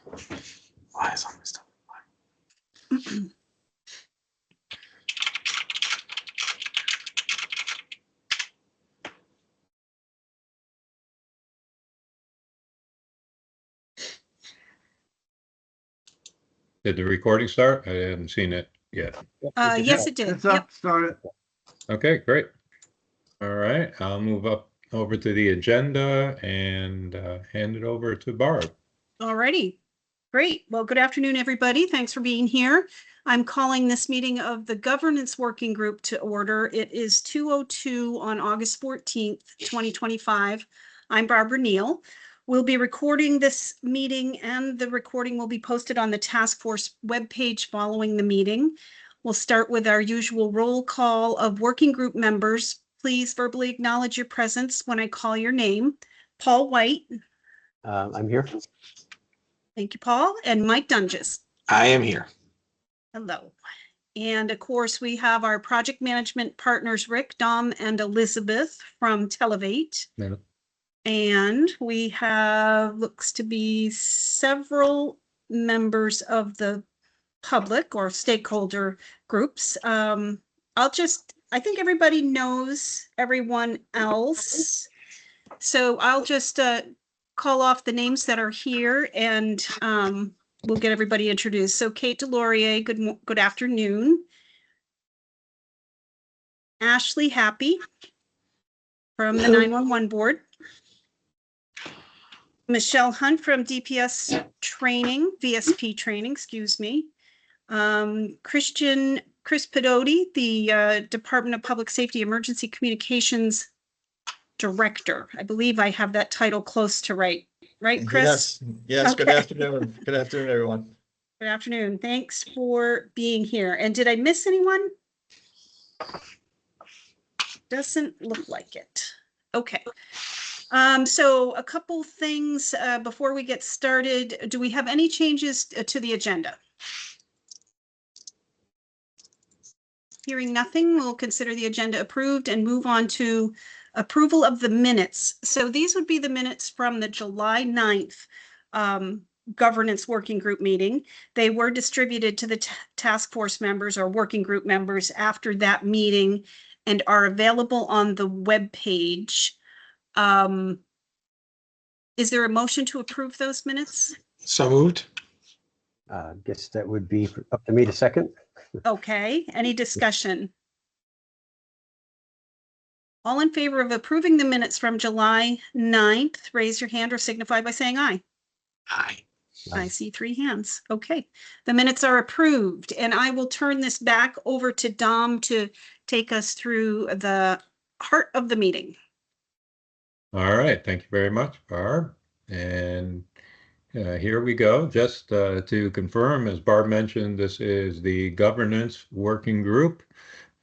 Why is all my stuff? Did the recording start? I haven't seen it yet. Yes, it did. It's Yep. up, started. Okay, great. All right, I'll move up over to the agenda and hand it over to Barb. All righty. Great. Well, good afternoon, everybody. Thanks for being here. I'm calling this meeting of the Governance Working Group to order. It is 2:02 on August 14th, 2025. I'm Barbara Neal. We'll be recording this meeting, and the recording will be posted on the task force webpage following the meeting. We'll start with our usual roll call of working group members. Please verbally acknowledge your presence when I call your name. Paul White. I'm here. Thank you, Paul. And Mike Dunges. I am here. Hello. And of course, we have our project management partners, Rick, Dom, and Elizabeth from Televate. Yeah. And we have, looks to be several members of the public or stakeholder groups. I think everybody knows everyone else. So I'll just call off the names that are here, and we'll get everybody introduced. So Kate Delorier, good afternoon. Ashley Happy from the 911 board. Michelle Hunt from DPS training, VSP training, excuse me. Chris Pedotti, the Department of Public Safety Emergency Communications Director. I believe I have that title close to right, Chris? Yes. Okay. Good afternoon. Good afternoon, everyone. Good afternoon. Thanks for being here. And did I miss anyone? Doesn't look like it. Okay. So a couple things before we get started. Do we have any changes to the agenda? Hearing nothing, we'll consider the agenda approved and move on to approval of the minutes. So these would be the minutes from the July 9th governance working group meeting. They were distributed to the task force members or working group members after that meeting and are available on the web page. Is there a motion to approve those minutes? So moved. Guess that would be up to me to second. Okay, any discussion? All in favor of approving the minutes from July 9th, raise your hand or signify by saying aye. Aye. I see 3 hands. Okay, the minutes are approved, and I will turn this back over to Dom to take us through the heart of the meeting. All right, thank you very much, Barb. And here we go. Just to confirm, as Barb mentioned, this is the governance working group,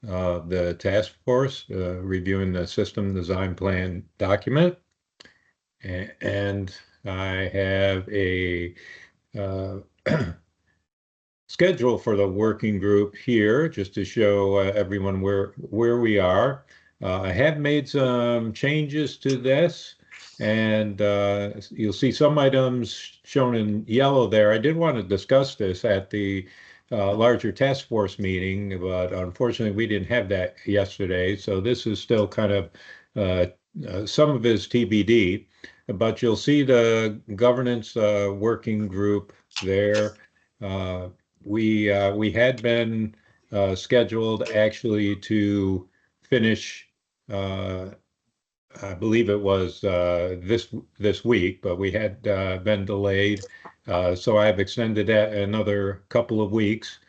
the task force reviewing the system design plan document. And I have a schedule for the working group here, just to show everyone where we are. I have made some changes to this, and you'll see some items shown in yellow there. I did want to discuss this at the larger task force meeting, but unfortunately we didn't have that yesterday. So this is still kind of some of it is TBD, but you'll see the governance working group there. We had been scheduled actually to finish, I believe it was this week, but we had been delayed. So I've extended that another couple of weeks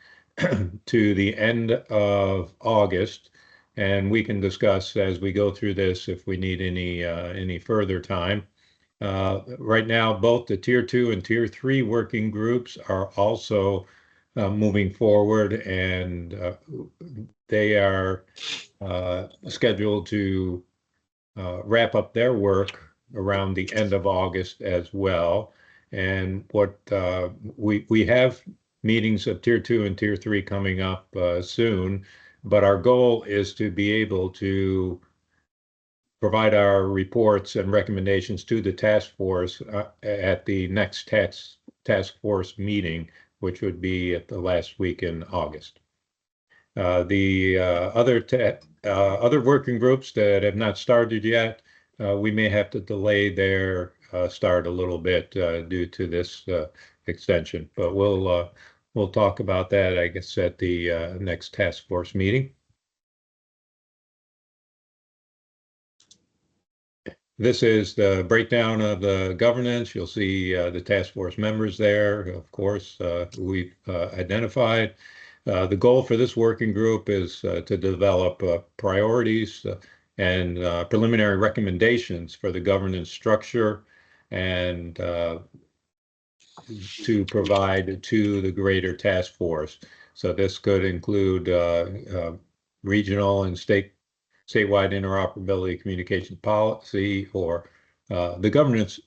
to the end of August, and we can discuss as we go through this if we need any further time. Right now, both the Tier 2 and Tier 3 working groups are also moving forward, and they are scheduled to wrap up their work around the end of August as well. And what we have meetings of Tier 2 and Tier 3 coming up soon, but our goal is to be able to provide our reports and recommendations to the task force at the next task force meeting, which would be at the last week in August. The other working groups that have not started yet, we may have to delay their start a little bit due to this extension, but we'll talk about that, I guess, at the next task force meeting. This is the breakdown of the governance. You'll see the task force members there, of course, we've identified. The goal for this working group is to develop priorities and preliminary recommendations for the governance structure and to provide to the greater task force. So this could include regional and statewide interoperability communication policy, or the governance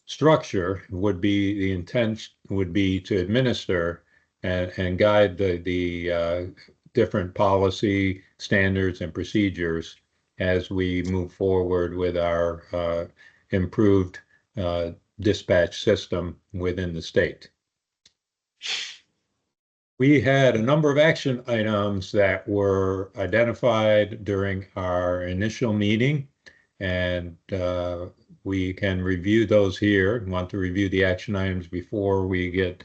structure would be, the intent would be to administer and guide the different policy standards and procedures as we move forward with our improved dispatch system within the state. We had a number of action items that were identified during our initial meeting, and we can review those here. We want to review the action items before we get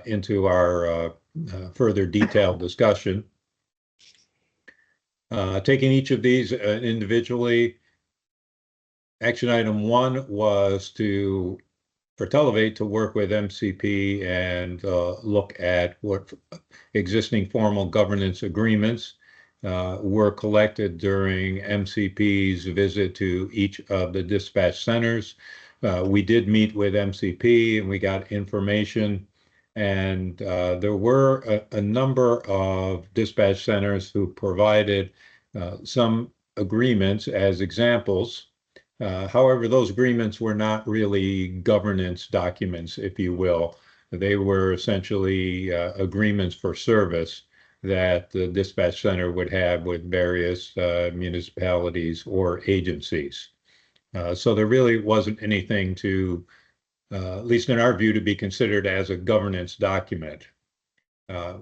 into our further detailed discussion. Taking each of these individually, action item 1 was for Televate to work with MCP and look at what existing formal governance agreements were collected during MCP's visit to each of the dispatch centers. We did meet with MCP and we got information, and there were a number of dispatch centers who provided some agreements as examples. However, those agreements were not really governance documents, if you will. They were essentially agreements for service that the dispatch center would have with various municipalities or agencies. So there really wasn't anything to, at least in our view, to be considered as a governance document.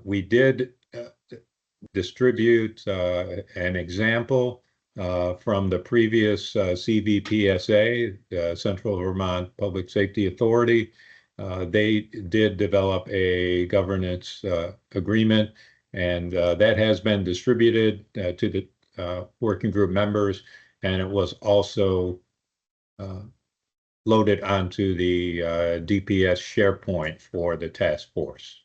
We did distribute an example from the previous CVPSA, Central Vermont Public Safety Authority. They did develop a governance agreement, and that has been distributed to the working group members, and it was also loaded onto the DPS SharePoint for the task force.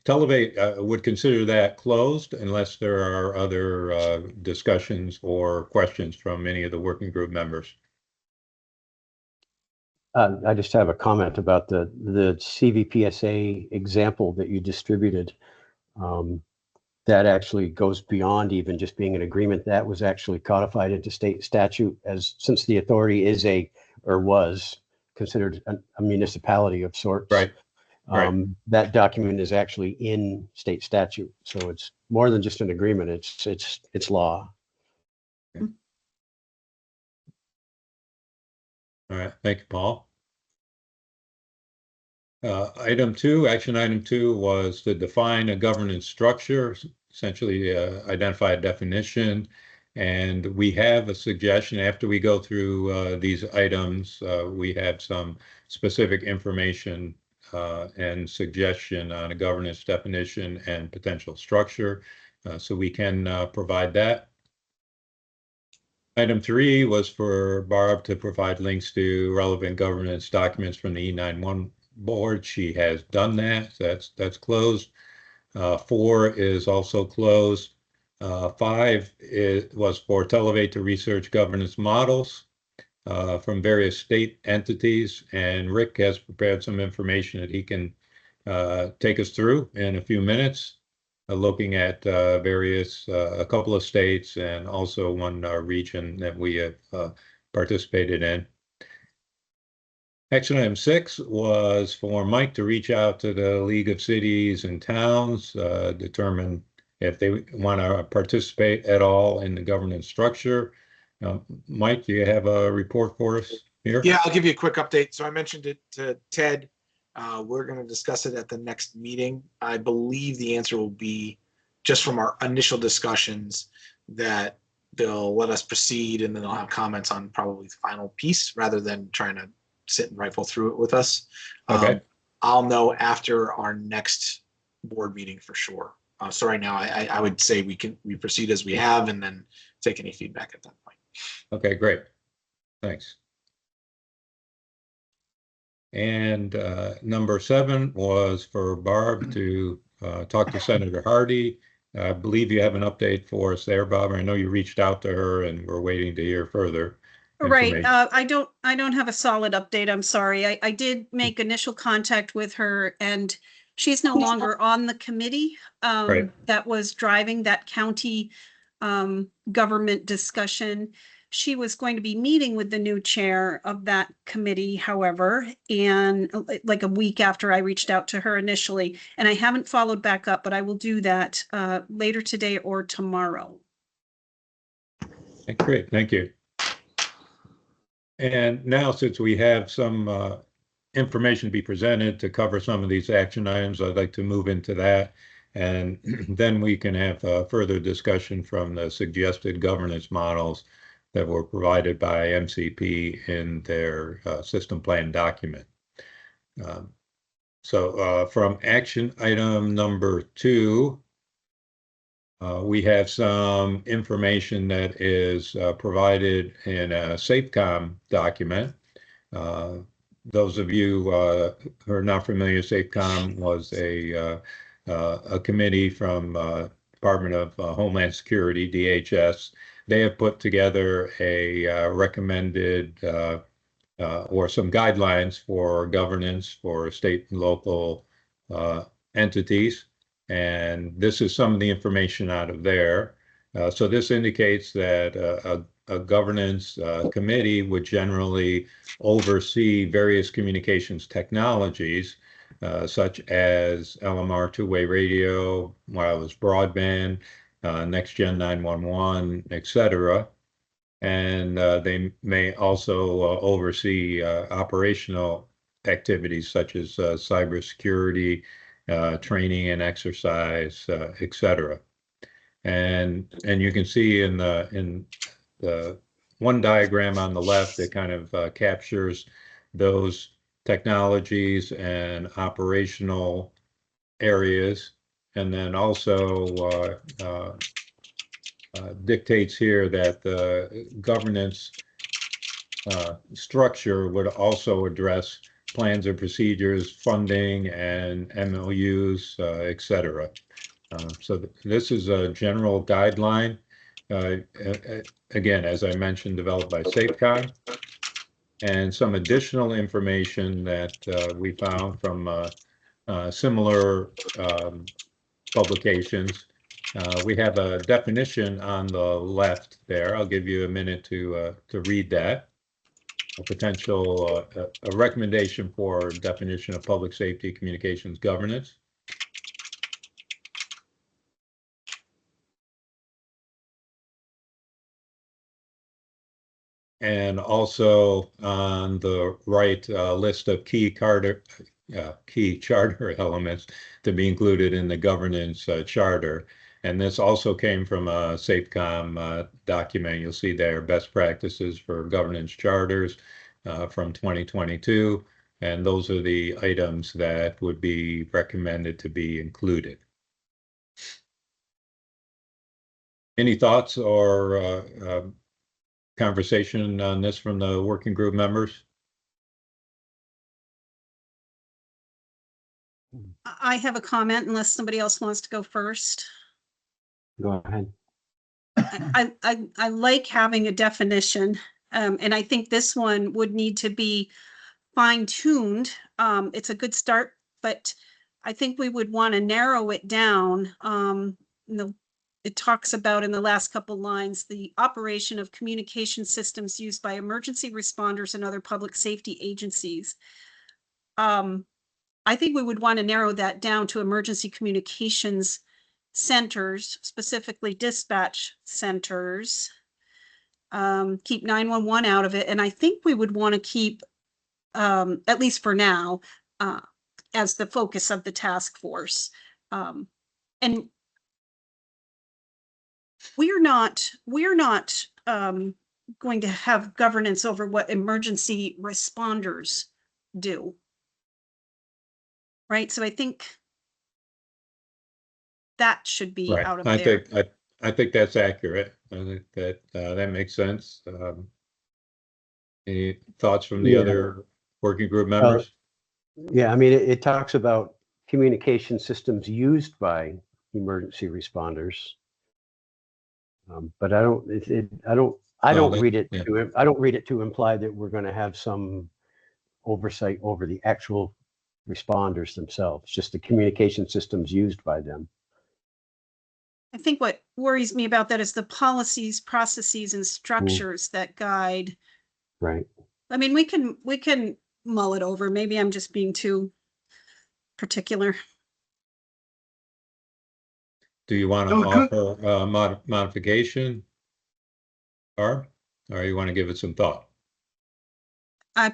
Televate would consider that closed unless there are other discussions or questions from any of the working group members. I just have a comment about the CVPSA example that you distributed. That actually goes beyond even just being an agreement. That was actually codified into state statute, as since the authority is was considered a municipality of sorts. Right. That document is actually in state statute, so it's more than just an agreement. It's law. All right, thank you, Paul. Action item 2 was to define a governance structure, essentially identify a definition. And we have a suggestion after we go through these items. We have some specific information and suggestion on a governance definition and potential structure. So we can provide that. Item 3 was for Barb to provide links to relevant governance documents from the E911 board. She has done that. That's closed. 4 is also closed. 5 was for Televate to research governance models from various state entities, and Rick has prepared some information that he can take us through in a few minutes, looking at a couple of states and also one region that we have participated in. Action item 6 was for Mike to reach out to the League of Cities and Towns, determine if they want to participate at all in the governance structure. Mike, do you have a report for us? here? Yeah, I'll give you a quick update. So I mentioned it to Ted. We're going to discuss it at the next meeting. I believe the answer will be, just from our initial discussions, that they'll let us proceed and then they'll have comments on probably the final piece rather than trying to sit and rifle through it with us. Okay. I'll know after our next board meeting for sure. So right now, I would say we proceed as we have and then take any feedback at that point. Okay, great. Thanks. And number 7 was for Barb to talk to Senator Hardy. I believe you have an update for us there, Bob. I know you reached out to her and we're waiting to hear further Right. information. I don't have a solid update. I'm sorry. I did make initial contact with her and she's no longer on the committee Right. that was driving that county government discussion. She was going to be meeting with the new chair of that committee, however, and like a week after I reached out to her initially, and I haven't followed back up, but I will do that later today or tomorrow. Okay, great, thank you. And now, since we have some information to be presented to cover some of these action items, I'd like to move into that. And then we can have further discussion from the suggested governance models that were provided by MCP in their system plan document. So from action item number 2, we have some information that is provided in a SafeCom document. Those of you who are not familiar, SafeCom was a committee from Department of Homeland Security, DHS. They have put together a recommended or some guidelines for governance for state and local entities. And this is some of the information out of there. So this indicates that a governance committee would generally oversee various communications technologies, such as LMR two-way radio, wireless broadband, next-gen 911, etc. And they may also oversee operational activities such as cybersecurity, training and exercise, etc. And you can see in the one diagram on the left, it kind of captures those technologies and operational areas, and then also dictates here that the governance structure would also address plans and procedures, funding, and MOUs, etc. So this is a general guideline, again, as I mentioned, developed by SafeCom. And some additional information that we found from similar publications. We have a definition on the left there. I'll give you a minute to read that. A potential a recommendation for definition of public safety communications governance. And also on the right, list of key charter elements to be included in the governance charter. And this also came from a SafeCom document. You'll see there best practices for governance charters from 2022. And those are the items that would be recommended to be included. Any thoughts or conversation on this from the working group members? I have a comment unless somebody else wants to go first. Go ahead. I like having a definition, and I think this one would need to be fine-tuned. It's a good start, but I think we would want to narrow it down. It talks about in the last couple lines, the operation of communication systems used by emergency responders and other public safety agencies. I think we would want to narrow that down to emergency communications centers, specifically dispatch centers. keep 911 out of it. And I think we would want to keep, at least for now, as the focus of the task force. And we're not going to have governance over what emergency responders do. Right. So I think that should be Right. out of there. I think that's accurate. I think that that makes sense. Any thoughts from the Yeah. other working group members? Yeah, I mean, it talks about communication systems used by emergency responders. But I don't, I don't read it yeah. I don't read it to imply that we're going to have some oversight over the actual responders themselves, just the communication systems used by them. I think what worries me about that is the policies, processes, and structures that guide. Right. I mean, we can mull it over. Maybe I'm just being too particular. Do you want to offer modification, Barb, or you want to give it some thought? I'll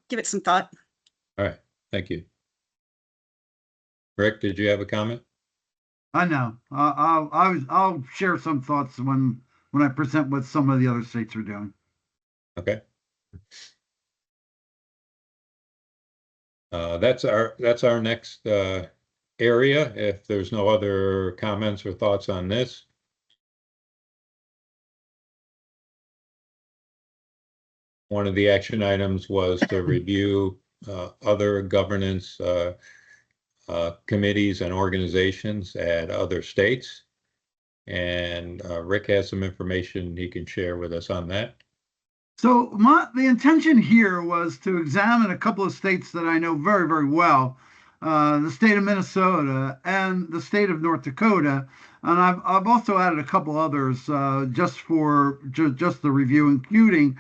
give it some thought. All right, thank you. Rick, did you have a comment? I know. I'll share some thoughts when I present what some of the other states are doing. Okay. That's our next area. If there's no other comments or thoughts on this. One of the action items was to review other governance committees and organizations at other states. And Rick has some information he can share with us on that. So the intention here was to examine a couple of states that I know very, very well, the state of Minnesota and the state of North Dakota. And I've also added a couple others just for just the review, including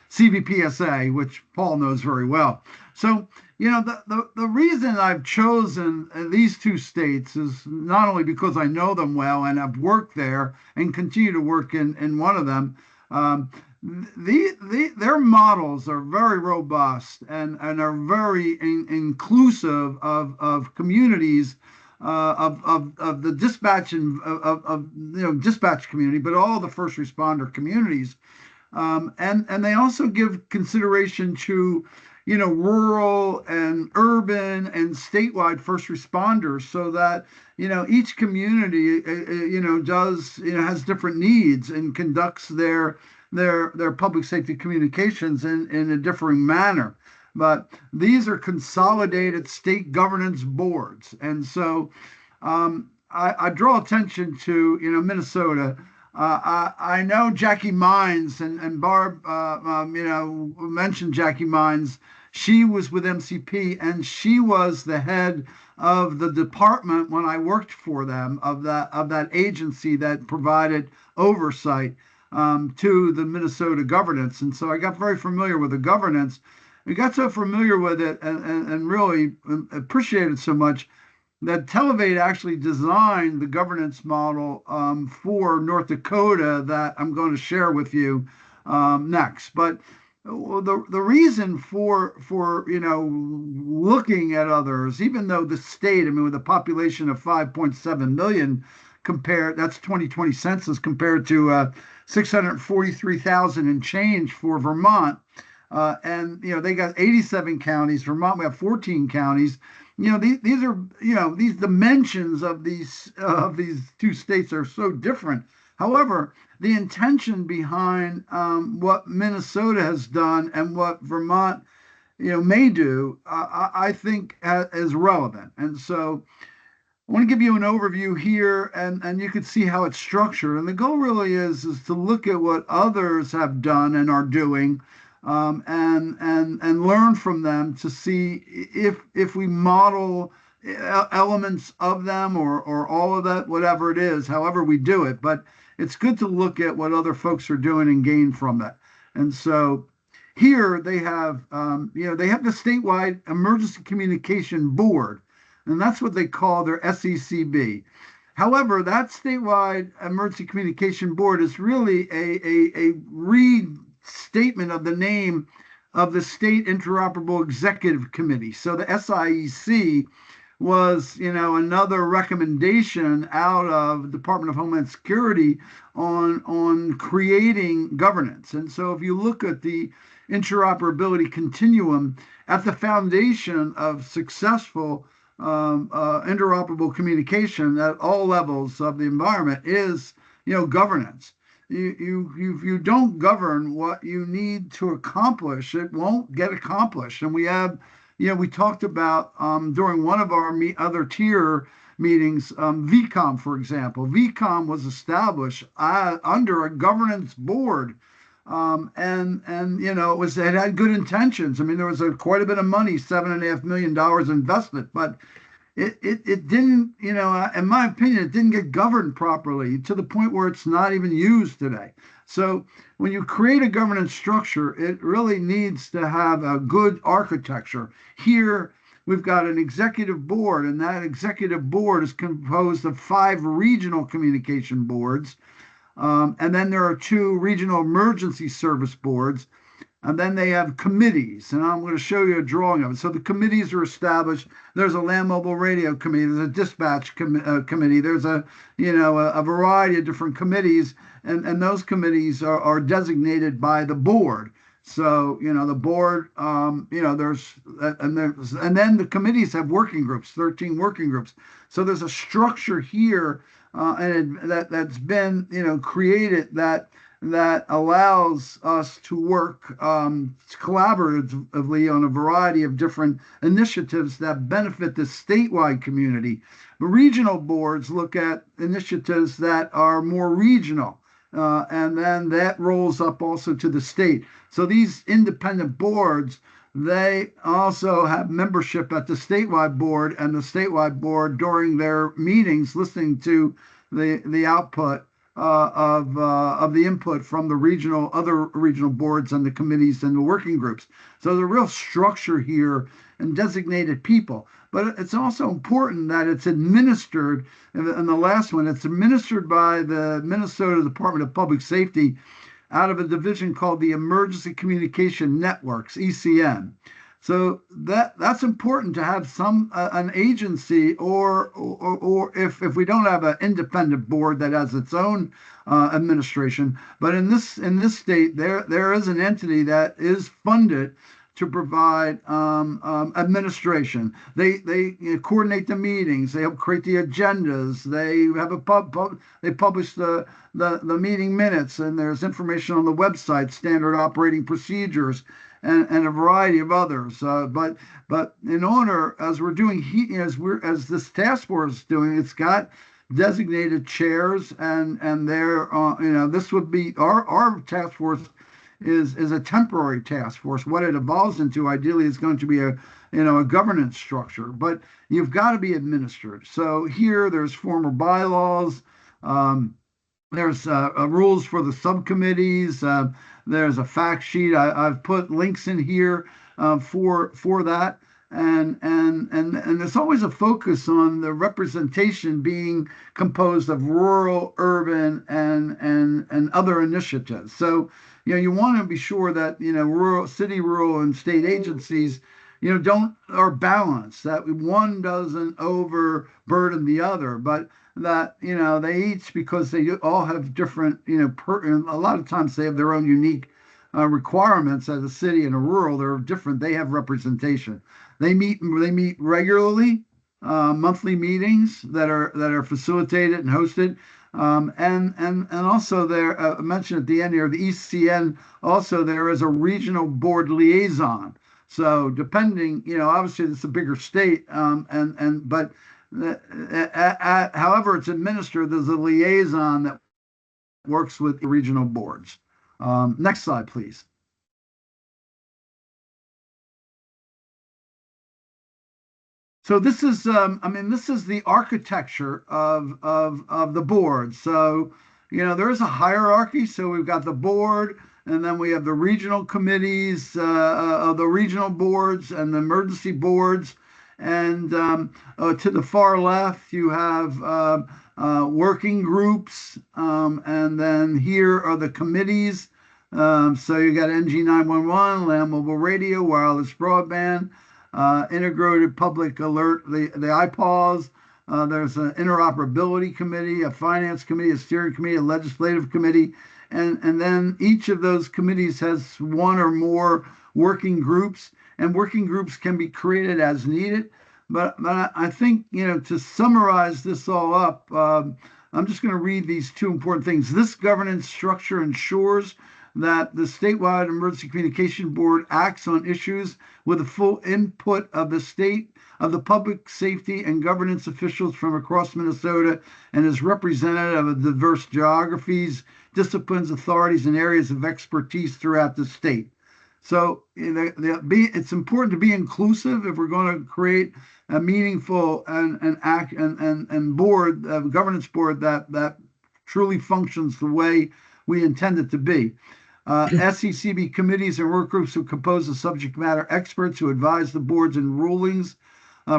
CVPSA, which Paul knows very well. So, you know, the reason I've chosen these two states is not only because I know them well and I've worked there and continue to work in one of them. Their models are very robust and are very inclusive of communities, of the dispatch and of dispatch community, but all the first responder communities. And they also give consideration to rural and urban and statewide first responders, so that each community has different needs and conducts their public safety communications in a differing manner. But these are consolidated state governance boards, and so I draw attention to Minnesota. I know Jackie Mines and Barb, mentioned Jackie Mines. She was with MCP and she was the head of the department when I worked for them, of that agency that provided oversight to the Minnesota governance. And so I got very familiar with the governance. I got so familiar with it and really appreciated so much that Televate actually designed the governance model for North Dakota that I'm going to share with you next. But the reason for looking at others, even though the state, I mean, with a population of 5.7 million, that's 2020 census compared to 643,000 and change for Vermont, and they got 87 counties. Vermont, we have 14 counties. These are these dimensions of these two states are so different. However, the intention behind what Minnesota has done and what Vermont may do, I think is relevant. And so I want to give you an overview here, and you can see how it's structured. And the goal really is to look at what others have done and are doing, and learn from them to see if we model elements of them or all of that, whatever it is, however we do it. But it's good to look at what other folks are doing and gain from that. And so here they have, they have the statewide emergency communication board, and that's what they call their SECB. However, that statewide emergency communication board is really a restatement of the name of the State Interoperable Executive Committee. So the SIEC was, another recommendation out of Department of Homeland Security on creating governance. And so if you look at the interoperability continuum, at the foundation of successful interoperable communication at all levels of the environment is, governance. You don't govern what you need to accomplish, it won't get accomplished. And we have, we talked about during one of our other tier meetings, VCOM, for example. VCOM was established under a governance board. It had good intentions. I mean, there was quite a bit of money, $7.5 million invested, but it didn't, in my opinion, it didn't get governed properly to the point where it's not even used today. So when you create a governance structure, it really needs to have a good architecture. Here, we've got an executive board, and that executive board is composed of 5 regional communication boards. And then there are 2 regional emergency service boards. And then they have committees, and I'm going to show you a drawing of it. So the committees are established. There's a land mobile radio committee. There's a dispatch committee. There's a variety of different committees, and those committees are designated by the board. So the board, and then the committees have working groups, 13 working groups. So there's a structure here, and that's been created that allows us to work collaboratively on a variety of different initiatives that benefit the statewide community. The regional boards look at initiatives that are more regional, and then that rolls up also to the state. So these independent boards, they also have membership at the statewide board, and the statewide board during their meetings listening to the output of the input from the other regional boards and the committees and the working groups. So there's a real structure here and designated people. But it's also important that it's administered, and the last one, it's administered by the Minnesota Department of Public Safety out of a division called the Emergency Communication Networks, ECN. So that's important to have an agency, or if we don't have an independent board that has its own administration. But in this state, there is an entity that is funded to provide administration. They coordinate the meetings. They help create the agendas. They have they publish the meeting minutes, and there's information on the website, standard operating procedures, and a variety of others. But in order, as we're doing, as this task force is doing, it's got designated chairs, and they're this would be our task force is a temporary task force. What it evolves into ideally is going to be a governance structure, but you've got to be administered. So here there's former bylaws. There's rules for the subcommittees. There's a fact sheet. I've put links in here for that, and there's always a focus on the representation being composed of rural, urban, and other initiatives. So you want to be sure that rural, and state agencies are balanced, that one doesn't overburden the other, but that they each, because they all have different a lot of times they have their own unique requirements. As a city and a rural, they're different. They have representation. They meet regularly, monthly meetings that are facilitated and hosted, and also there I mentioned at the end here, the ECN, also there is a regional board liaison. So depending, obviously it's a bigger state, but however it's administered, there's a liaison that works with the regional boards. Next slide, please. So this is, this is the architecture of the board. So, there's a hierarchy. So we've got the board, and then we have the regional committees of the regional boards and the emergency boards. And to the far left, you have working groups, and then here are the committees. So you got NG 911, Land Mobile Radio, Wireless Broadband, Integrated Public Alert, the IPAWS. There's an interoperability committee, a finance committee, a steering committee, a legislative committee, and then each of those committees has one or more working groups, and working groups can be created as needed. But I think, to summarize this all up, I'm just going to read these two important things. This governance structure ensures that the statewide emergency communication board acts on issues with the full input of the state, of the public safety and governance officials from across Minnesota, and is representative of diverse geographies, disciplines, authorities, and areas of expertise throughout the state. So it's important to be inclusive if we're going to create a meaningful and board, governance board that truly functions the way we intend it to be. SECB committees and work groups are composed of subject matter experts who advise the boards in rulings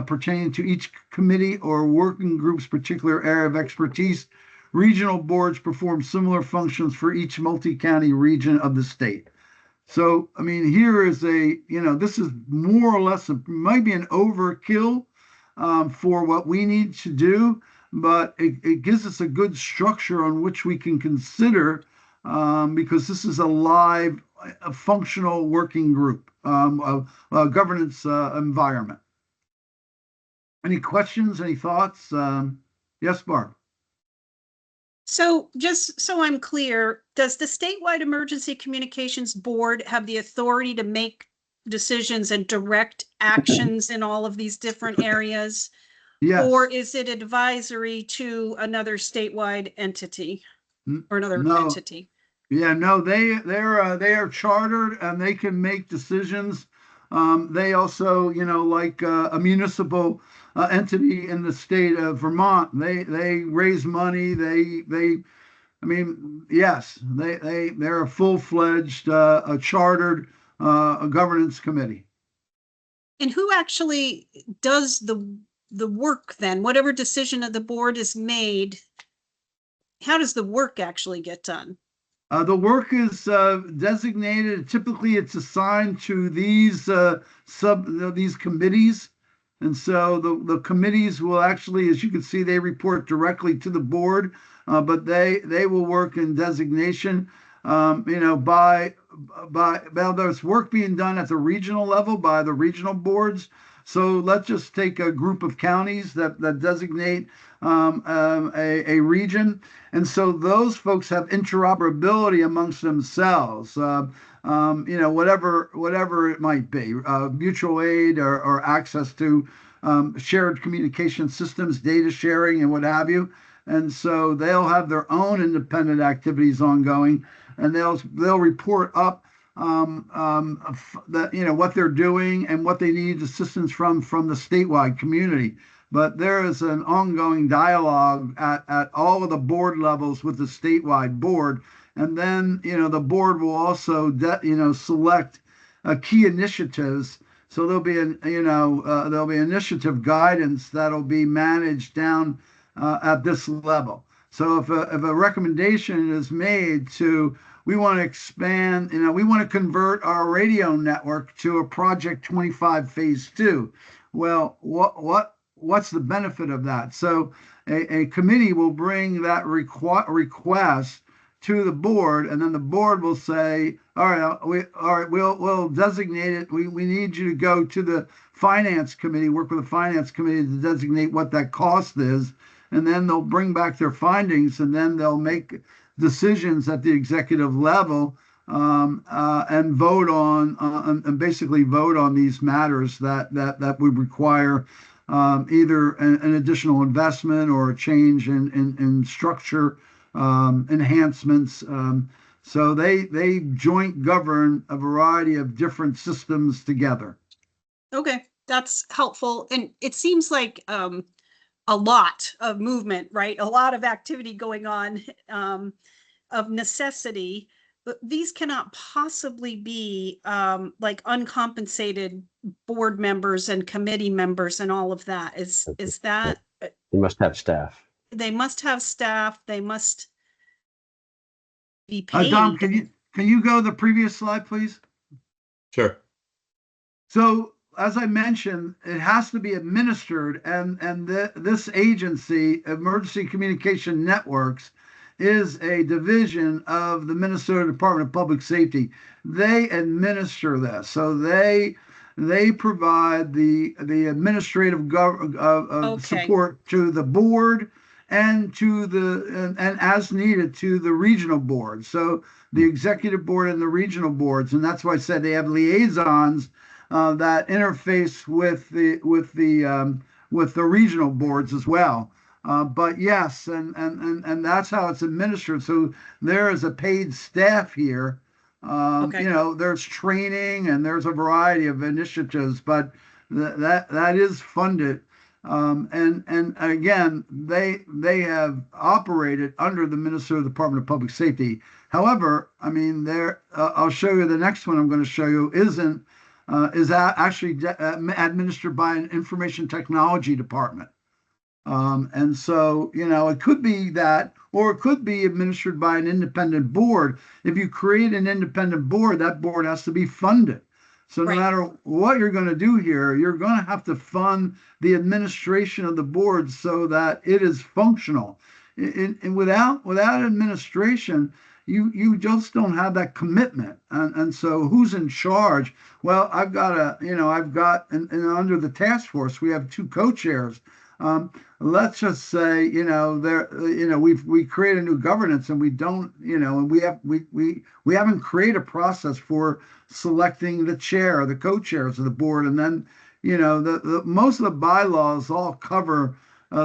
pertaining to each committee or working group's particular area of expertise. Regional boards perform similar functions for each multi-county region of the state. So, I mean, here is this is more or less, might be an overkill for what we need to do, but it gives us a good structure on which we can consider, because this is a live, functional working group, governance environment. Any questions, any thoughts? Yes, Barb. So just so I'm clear, does the statewide emergency communications board have the authority to make decisions and direct actions in all of these different areas? Yes. Or is it advisory to another statewide entity or another entity? Yeah, no, they are chartered and they can make decisions. They also, like a municipal entity in the state of Vermont, they raise money. They're a full-fledged, a chartered a governance committee. And who actually does the work then? Whatever decision of the board is made, how does the work actually get done? The work is designated. Typically, it's assigned to these these committees, and so the committees will actually, as you can see, they report directly to the board, but they will work in designation. There's work being done at the regional level by the regional boards. So let's just take a group of counties that designate a region. And so those folks have interoperability amongst themselves, whatever it might be, mutual aid or access to shared communication systems, data sharing, and what have you. And so they'll have their own independent activities ongoing, and they'll report up what they're doing and what they need assistance from the statewide community. But there is an ongoing dialogue at all of the board levels with the statewide board. And then, the board will also, select key initiatives. So there'll be initiative guidance that'll be managed down at this level. So if a recommendation is made we want to expand, we want to convert our radio network to a Project 25 Phase 2. Well, what's the benefit of that? So a committee will bring that request to the board, and then the board will say, all right, we'll designate it. We need you to go to the finance committee, work with the finance committee to designate what that cost is, and then they'll bring back their findings, and then they'll make decisions at the executive level and vote on and basically vote on these matters that would require either an additional investment or a change in structure, enhancements. So they joint govern a variety of different systems together. Okay, that's helpful. And it seems like a lot of movement, right? A lot of activity going on of necessity. But these cannot possibly be like uncompensated board members and committee members and all of that. Is that? You must have staff. they must have staff, they must be Dom, paid. can you go to the previous slide, please? Sure. So as I mentioned, it has to be administered, and this agency, Emergency Communication Networks, is a division of the Minnesota Department of Public Safety. They administer this, so they provide the administrative Okay. support to the board and to and as needed to the regional board. So the executive board and the regional boards, and that's why I said they have liaisons that interface with the regional boards as well. But yes, and that's how it's administered. So there is a paid staff here. Okay. There's training and there's a variety of initiatives, but that is funded. And again, they have operated under the Minnesota Department of Public Safety. However, I mean, I'll show you the next one I'm going to show you is actually administered by an information technology department. And so, it could be that, or it could be administered by an independent board. If you create an independent board, that board has to be funded. So no matter what you're going to do here, you're going to have to fund the administration of the board so that it is functional. And without administration, you just don't have that commitment. And so who's in charge? Well, I've got and under the task force, we have two co-chairs. Let's just say, we create a new governance and we don't, and we haven't created a process for selecting the chair, the co-chairs of the board. And then, the most of the bylaws all cover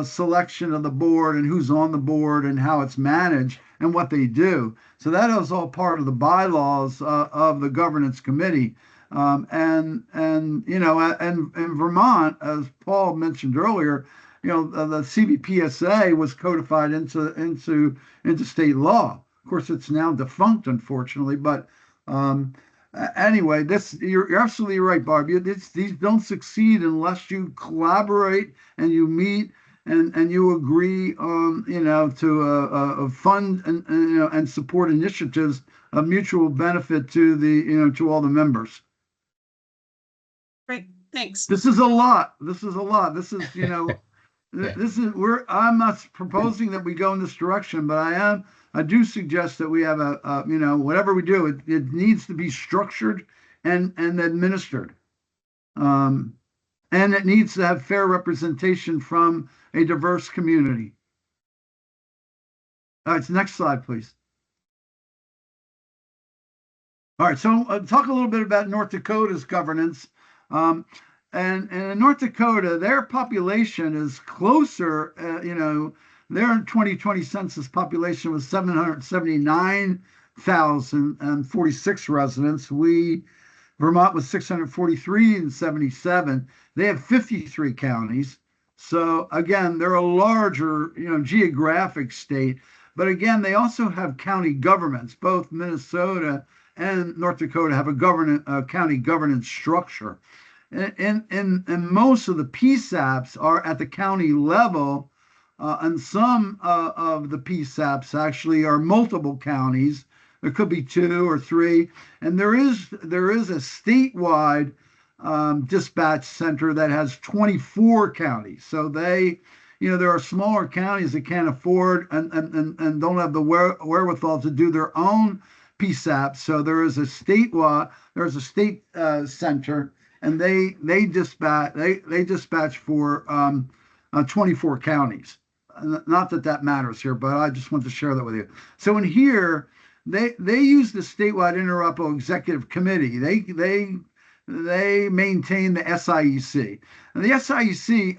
selection of the board and who's on the board and how it's managed and what they do. So that is all part of the bylaws of the governance committee. And in Vermont, as Paul mentioned earlier, the CVPSA was codified into state law. Of course, it's now defunct, unfortunately. But anyway, you're absolutely right, Barb. These don't succeed unless you collaborate and you meet and you agree on to fund and support initiatives of mutual benefit to to all the members. Great, thanks. This is a lot. This is I'm not proposing that we go in this direction, but I do suggest that we have whatever we do, it needs to be structured and administered. And it needs to have fair representation from a diverse community. All right, next slide, please. All right, so talk a little bit about North Dakota's governance. And in North Dakota, their population is closer, their 2020 census population was 779,046 residents. Vermont was 643 and 77. They have 53 counties. So again, they're a larger, geographic state. But again, they also have county governments. Both Minnesota and North Dakota have a county governance structure. And most of the PSAPs are at the county level, and some of the PSAPs actually are multiple counties. There could be 2 or 3, and there is a statewide dispatch center that has 24 counties. So there are smaller counties that can't afford and don't have the wherewithal to do their own PSAP. So there is a state center, and they dispatch for 24 counties. Not that matters here, but I just want to share that with you. So in here, they use the statewide interoperable executive committee. They maintain the SIEC. And the SIEC,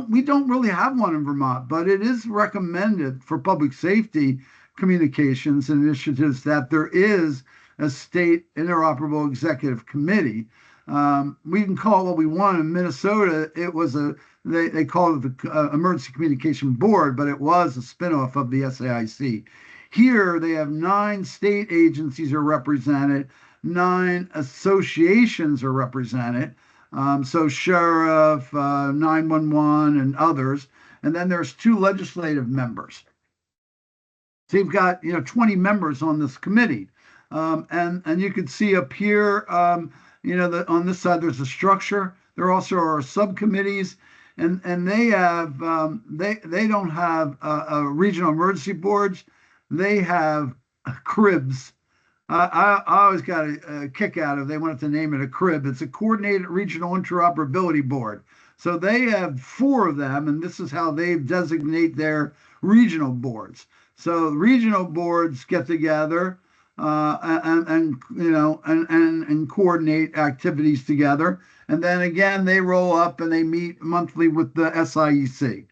we don't really have one in Vermont, but it is recommended for public safety communications initiatives that there is a state interoperable executive committee. We can call it what we want. In Minnesota, it was they called it the Emergency Communication Board, but it was a spinoff of the SAIC. Here, they have 9 state agencies are represented, 9 associations are represented. So sheriff, 911, and others. and then there's 2 legislative members. So you've got 20 members on this committee, and you can see up here, on this side there's a structure. There also are subcommittees, and they have they don't have regional emergency boards. They have cribs. I always got a kick out of they wanted to name it a crib. It's a coordinated regional interoperability board. So they have 4 of them, and this is how they designate their regional boards. So regional boards get together and coordinate activities together, and then again they roll up and they meet monthly with the SIEC.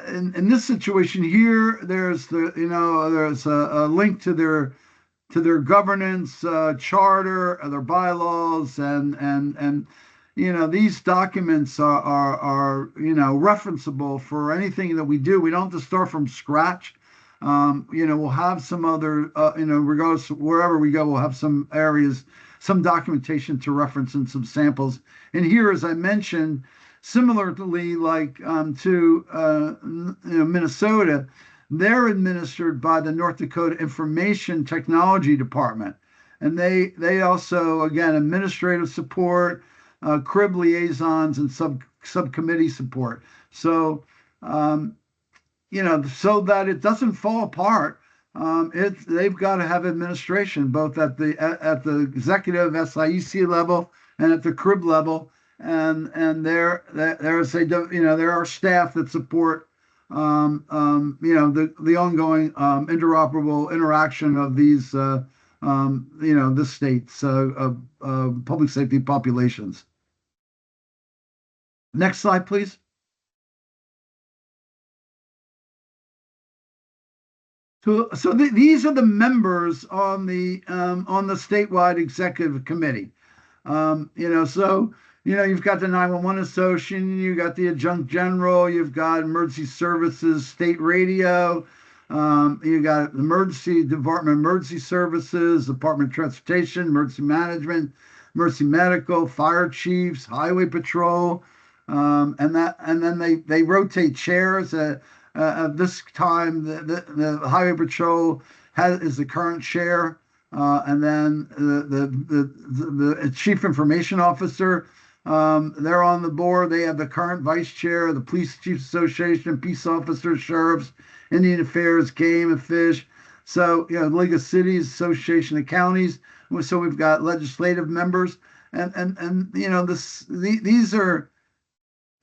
In this situation here, there's there's a link to their governance charter, their bylaws, and these documents are referenceable for anything that we do. We don't have to start from scratch. We'll have some other regardless wherever we go, we'll have some areas, some documentation to reference and some samples. And here, as I mentioned, similarly, like to Minnesota, they're administered by the North Dakota Information Technology Department, and they also, again, administrative support, crib liaisons, and subcommittee support. So so that it doesn't fall apart, they've got to have administration both at the executive SIEC level and at the crib level. And there are staff that support the ongoing interoperable interaction of these the state's public safety populations. Next slide, please. So these are the members on the statewide executive committee. You've got the 911 Association, you've got the Adjunct General, you've got Emergency Services State Radio, you've got the Emergency Department, Emergency Services, Department of Transportation, Emergency Management, Emergency Medical, Fire Chiefs, Highway Patrol, and then they rotate chairs. This time, the Highway Patrol is the current chair, and then the Chief Information Officer. They're on the board. They have the current vice chair, the Police Chiefs Association, Peace Officers, Sheriffs, Indian Affairs, Game and Fish. So, League of Cities, Association of Counties. So we've got legislative members, and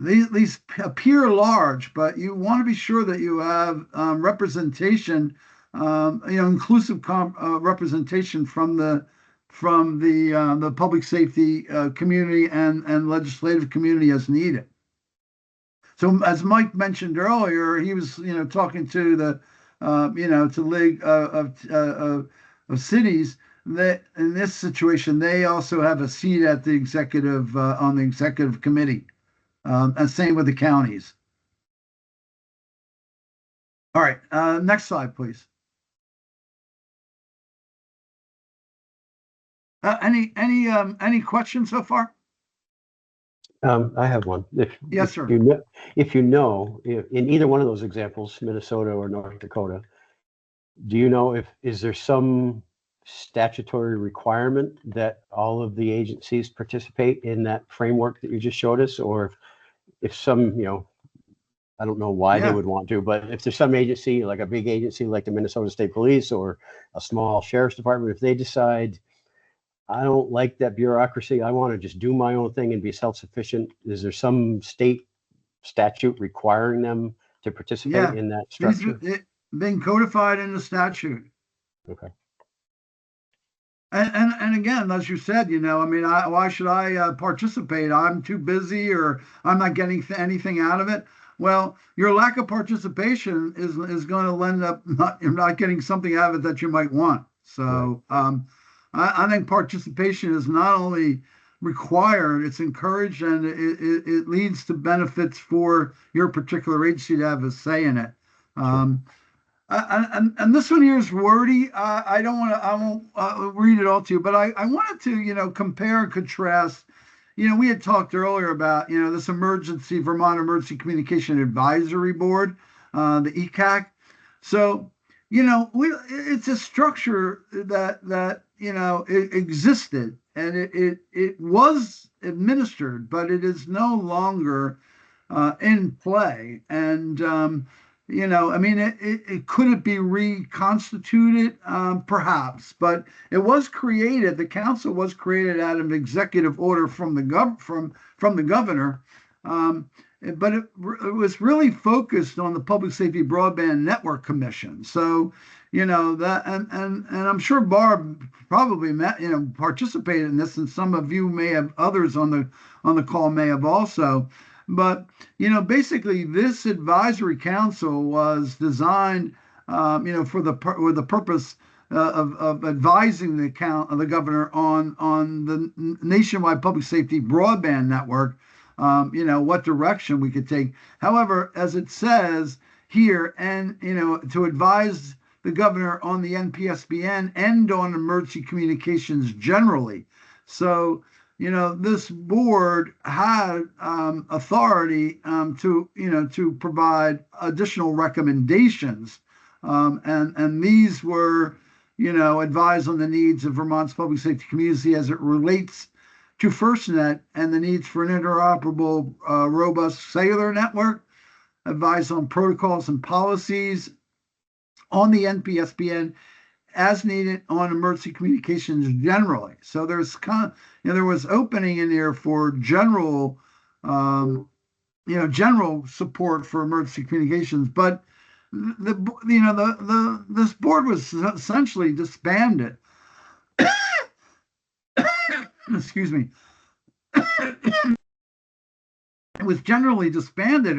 these appear large, but you want to be sure that you have representation, inclusive representation from the public safety community and legislative community as needed. So as Mike mentioned earlier, he was talking to the to League of Cities, that in this situation they also have a seat at the executive on the executive committee, and same with the counties. All right, next slide, please. Any questions so far? I have one. Yes, sir. If in either one of those examples, Minnesota or North Dakota, do you know is there some statutory requirement that all of the agencies participate in that framework that you just showed us, or if some, I don't know why they would want to, but if there's some agency, like a big agency like the Minnesota State Police or a small sheriff's department, if they decide, I don't like that bureaucracy, I want to just do my own thing and be self-sufficient, is there some state statute requiring them to participate in that structure? It's been codified in the statute. Okay. And again, as you said, why should I participate? I'm too busy, or I'm not getting anything out of it. Well, your lack of participation is going to end up not getting something out of it that you might want. So right. I think participation is not only required, it's encouraged, and it leads to benefits for your particular agency to have a say in it. Sure. And this one here is wordy. I won't read it all to you, but I wanted to, compare and contrast, we had talked earlier about, this Vermont Emergency Communication Advisory Board, the ECAC. So, it's a structure that it existed, and it was administered, but it is no longer in play. And could it be reconstituted? Perhaps, but it was created. The council was created out of executive order from the governor. But it was really focused on the Public Safety Broadband Network Commission. So, that, and I'm sure Barb probably participated in this, and some of you may have, others on the call may have also. But, basically this advisory council was designed, for the purpose of advising the governor on the nationwide public safety broadband network. What direction we could take. However, as it says here, and, to advise the governor on the NPSBN and on emergency communications generally. So, this board had authority to provide additional recommendations. And these were, advise on the needs of Vermont's public safety community as it relates to FirstNet and the needs for an interoperable, robust cellular network, advise on protocols and policies on the NPSBN as needed on emergency communications generally. So there's there was opening in there for general, general support for emergency communications, but this board was essentially disbanded. Excuse me. It was generally disbanded.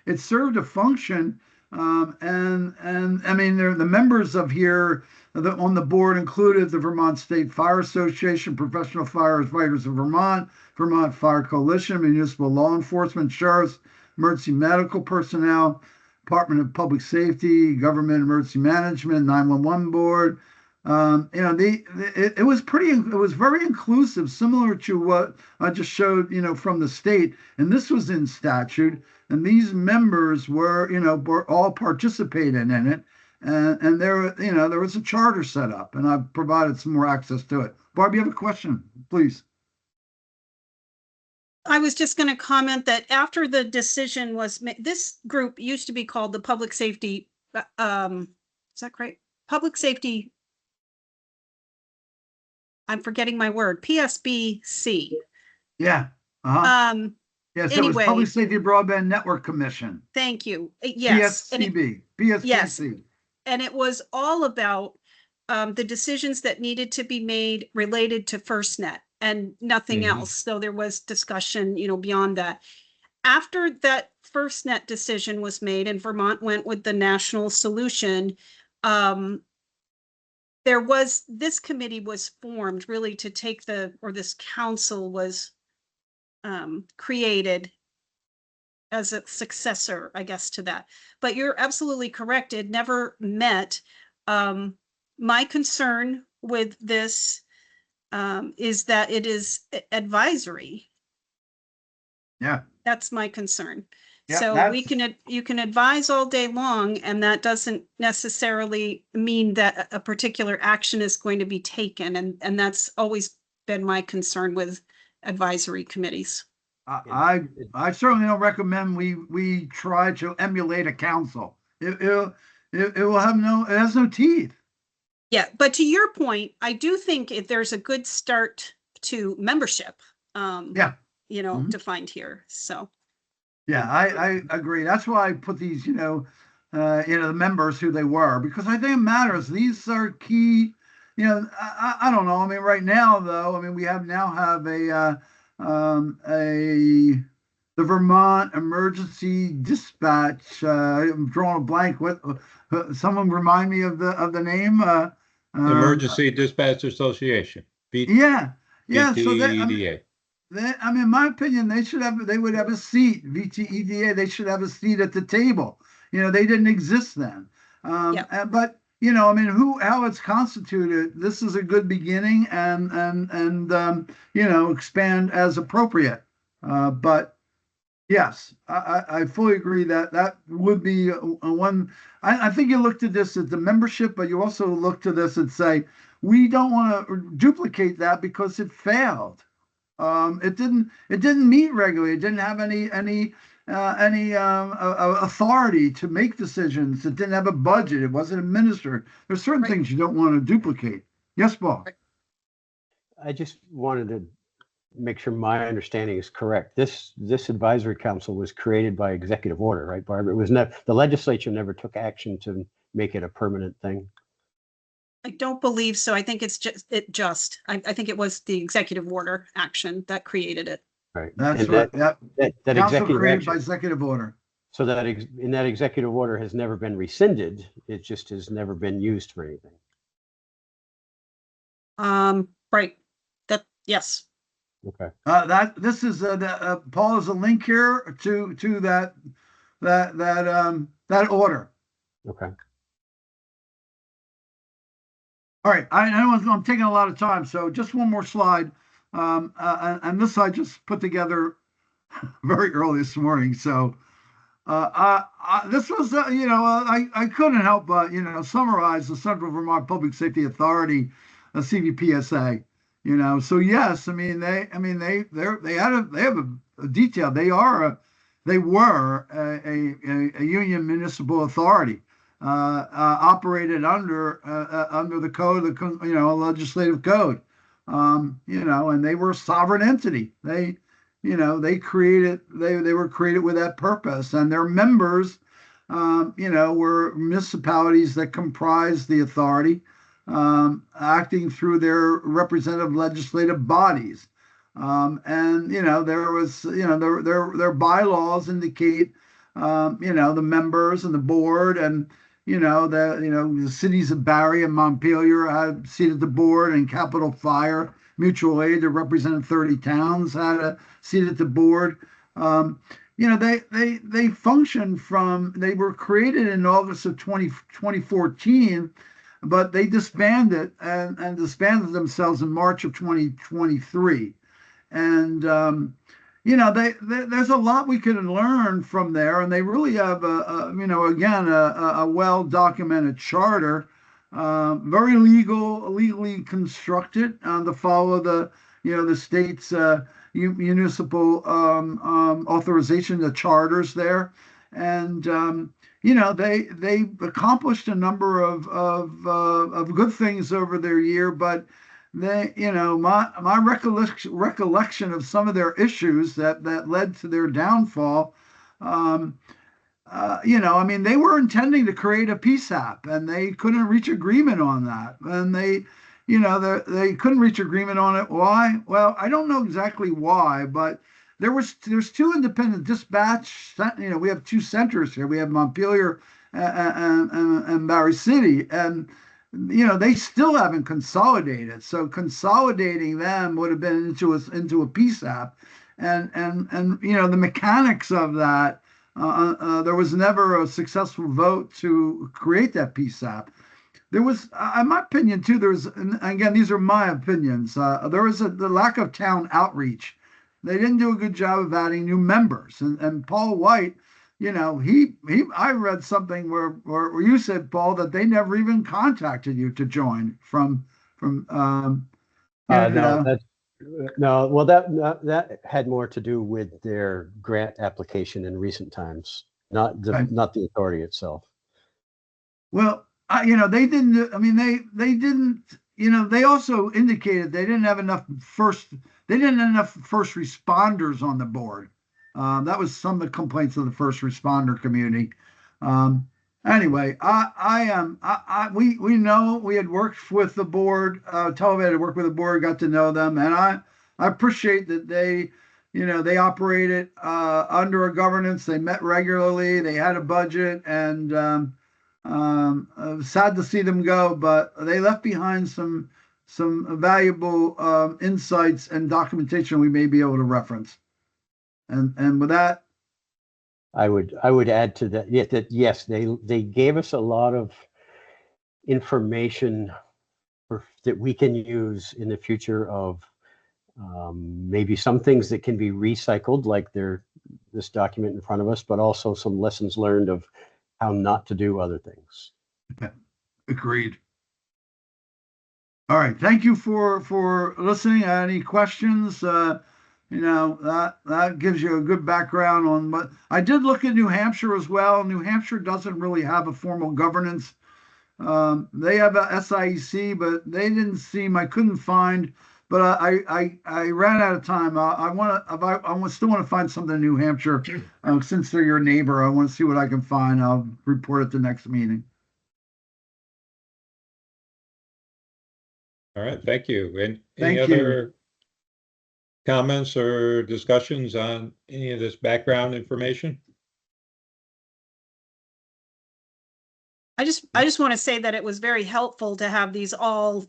It served a function. And I mean, the members of here on the board included the Vermont State Fire Association, Professional Firefighters of Vermont, Vermont Fire Coalition, Municipal Law Enforcement, Sheriffs, Emergency Medical Personnel, Department of Public Safety, Government Emergency Management, 911 Board. It was very inclusive, similar to what I just showed, from the state. And this was in statute, and these members were all participating in it. And there was a charter set up, and I've provided some more access to it. Barb, you have a question, please. I was just going to comment that after the decision was made, this group used to be called the Public Safety, is that correct? Public Safety, I'm forgetting my word, PSBC. Yeah. Yes, anyway, it was Public Safety Broadband Network Commission. Thank you. Yes. PSCB. PSCB. Yes. And it was all about the decisions that needed to be made related to FirstNet and nothing else. So there was discussion, beyond that. After that FirstNet decision was made and Vermont went with the national solution, this committee was formed really to take this council was created as a successor, I guess, to that. But you're absolutely correct. It never met. My concern with this is that it is advisory. Yeah. That's my concern. Yeah, so you can advise all day long, and that doesn't necessarily mean that a particular action is going to be taken. And that's always been my concern with advisory committees. I certainly don't recommend we try to emulate a council. It will have it has no teeth. Yeah, but to your point, I do think if there's a good start to membership, defined here. So. Yeah, I agree. That's why I put these, the members who they were, because I think it matters. These are key. I don't know. I mean, right now though, we have the Vermont Emergency Dispatch. I'm drawing a blank. What? Someone remind me of the name. Emergency Dispatch Association. Yeah. So VTEDA. in my opinion, they would have a seat. VTEDA. They should have a seat at the table. They didn't exist then. But I mean, how it's constituted, this is a good beginning, and expand as appropriate. But yes, I fully agree that that would be a one. I think you looked at this at the membership, but you also look to this and say, we don't want to duplicate that because it failed. It didn't meet regularly. It didn't have any authority to make decisions. It didn't have a budget. It wasn't administered. There's certain Right. things you don't want to duplicate. Yes, Paul. Right. I just wanted to make sure my understanding is correct. This advisory council was created by executive order, right, Barbara? It was never, the legislature never took action to make it a permanent thing. I don't believe so. I think it's I think it was the executive order action that created it. Right. That's And right. Yep. that Council executive created action, by executive order. so that in that executive order has never been rescinded. It just has never been used for anything. Right. Yes. Okay. This is Paul is a link here to that order. Okay. All right, I know I'm taking a lot of time, so just one more slide. And this I just put together very early this morning. So this was, I couldn't help but, summarize the Central Vermont Public Safety Authority, CVPSA. So yes, I mean they have a detail. They were a union municipal authority. Operated under the code, legislative code, and they were a sovereign entity. They were created with that purpose, and their members, were municipalities that comprised the authority, acting through their representative legislative bodies, and there was, their bylaws indicate, the members and the board and the cities of Barre and Montpelier had a seat at the board, and Capital Fire Mutual Aid that represented 30 towns had a seat at the board. They functioned they were created in August of 2014, but they disbanded and disbanded themselves in March of 2023. And there's a lot we can learn from there, and they really have a well-documented charter, very legally constructed, to follow the state's municipal authorization, the charters there, and they accomplished a number of good things over their year, but my recollection of some of their issues that led to their downfall, they were intending to create a PSAP, and they couldn't reach agreement on that, and they couldn't reach agreement on it. Why? Well, I don't know exactly why, but there's two independent dispatch. We have two centers here. We have Montpelier and Barre City, and they still haven't consolidated. So consolidating them would have been into a PSAP, and the mechanics of that. There was never a successful vote to create that PSAP. There was, in my opinion, too. There was, and again, these are my opinions. There was the lack of town outreach. They didn't do a good job of adding new members. And Paul White, I read something where you said, Paul, that they never even contacted you to join from. No, well, that had more to do with their grant application in recent times, not the authority itself. Well, they didn't. I mean, they didn't. They also indicated they didn't have enough first responders on the board. That was some of the complaints of the first responder community. Anyway, we know we had worked with the board. Televet had worked with the board, got to know them, and I appreciate that they operated under a governance. They met regularly. They had a budget, and sad to see them go, but they left behind some valuable insights and documentation we may be able to reference. And with that, I would add to that, yes, they gave us a lot of information that we can use in the future of maybe some things that can be recycled, like this document in front of us, but also some lessons learned of how not to do other things. Agreed. All right. Thank you for listening. Any questions? That gives you a good background on what I did look at New Hampshire as well. New Hampshire doesn't really have a formal governance. They have a SIEC, but they didn't seem, I couldn't find, but I ran out of time. I still want to find something in New Hampshire. Since they're your neighbor, I want to see what I can find. I'll report at the next meeting. All right, thank you. And Thank any you. other comments or discussions on any of this background information? I just want to say that it was very helpful to have these all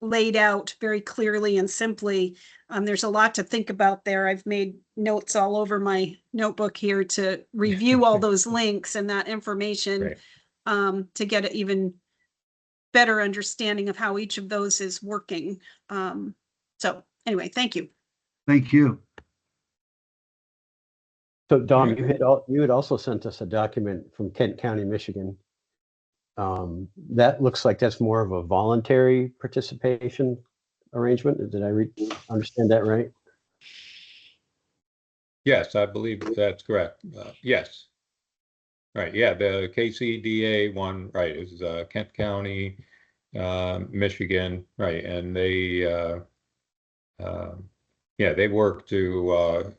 laid out very clearly and simply. There's a lot to think about there. I've made notes all over my notebook here to review all those links and that information to get an even better understanding of how each of those is working. So anyway, thank you. Thank you. So Dom, you had also sent us a document from Kent County, Michigan. That looks like that's more of a voluntary participation arrangement. Did I understand that right? Yes, I believe that's correct. Yes. Right. Yeah. The KCDA one, right, is Kent County, Michigan. Right. And they, they work to,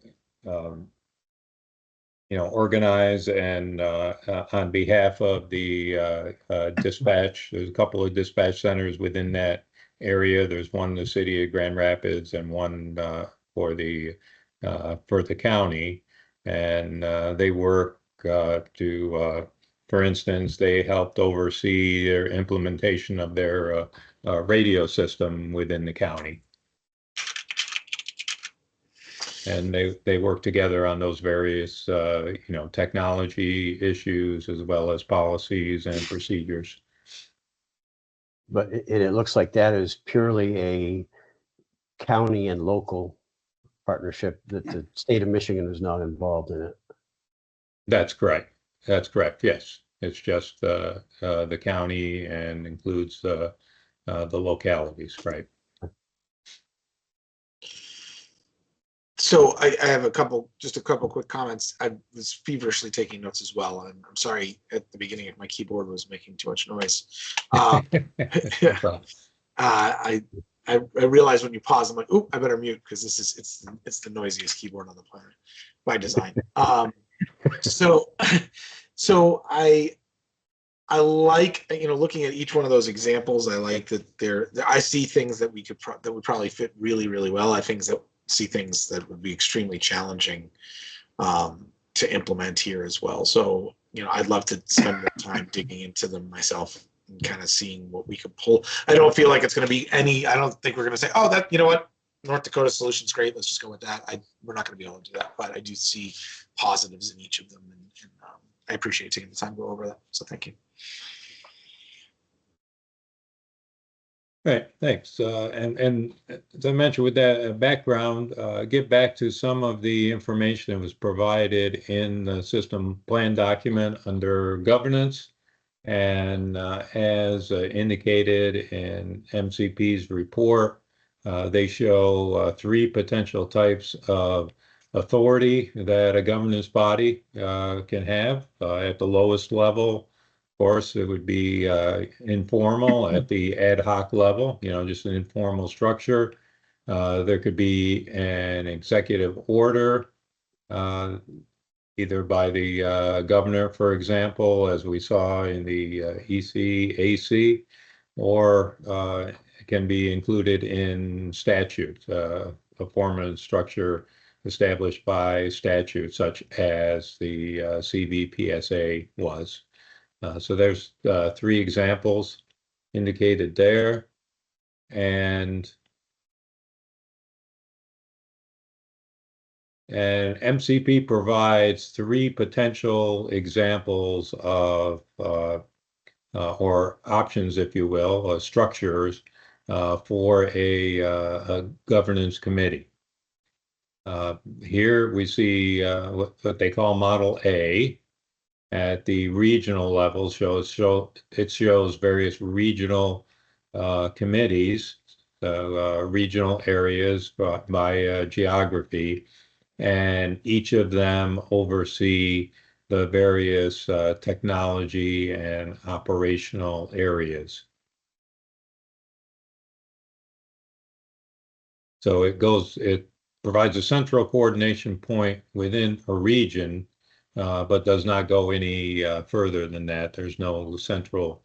organize and on behalf of the dispatch. There's a couple of dispatch centers within that area. There's one in the city of Grand Rapids and one for the county, and they work to, for instance, they helped oversee their implementation of their radio system within the county. And they work together on those various, technology issues as well as policies and procedures. But it looks like that is purely a county and local partnership, that the state of Michigan is not involved in it. That's correct. That's correct. Yes, it's just the county and includes the localities, right? So I have just a couple quick comments. I was feverishly taking notes as well, and I'm sorry at the beginning if my keyboard was making too much noise. I realized when you pause, I'm like, "Oop, I better mute," because it's the noisiest keyboard on the planet by design. So I like, looking at each one of those examples. I like that I see things that that would probably fit really, really well. I see things that would be extremely challenging to implement here as well. So, I'd love to spend more time digging into them myself and kind of seeing what we could pull. I don't feel like it's going to be I don't think we're going to say, oh, that, what, North Dakota solution's great, let's just go with that. We're not going to be able to do that, but I do see positives in each of them. And I appreciate taking the time to go over that. So thank you. Right, thanks. And as I mentioned with that background, get back to some of the information that was provided in the system plan document under governance. And as indicated in MCP's report, they show 3 potential types of authority that a governance body can have. At the lowest level, of course, it would be informal. At the ad hoc level, just an informal structure. There could be an executive order, either by the governor, for example, as we saw in the ECAC, or it can be included in statute, a form and structure established by statute, such as the CVPSA was. So there's 3 examples indicated there. And MCP provides 3 potential examples of or options, if you will, structures for a governance committee. Here we see what they call Model A at the regional level. It shows various regional committees, regional areas by geography, and each of them oversee the various technology and operational areas. So it provides a central coordination point within a region, but does not go any further than that. There's no central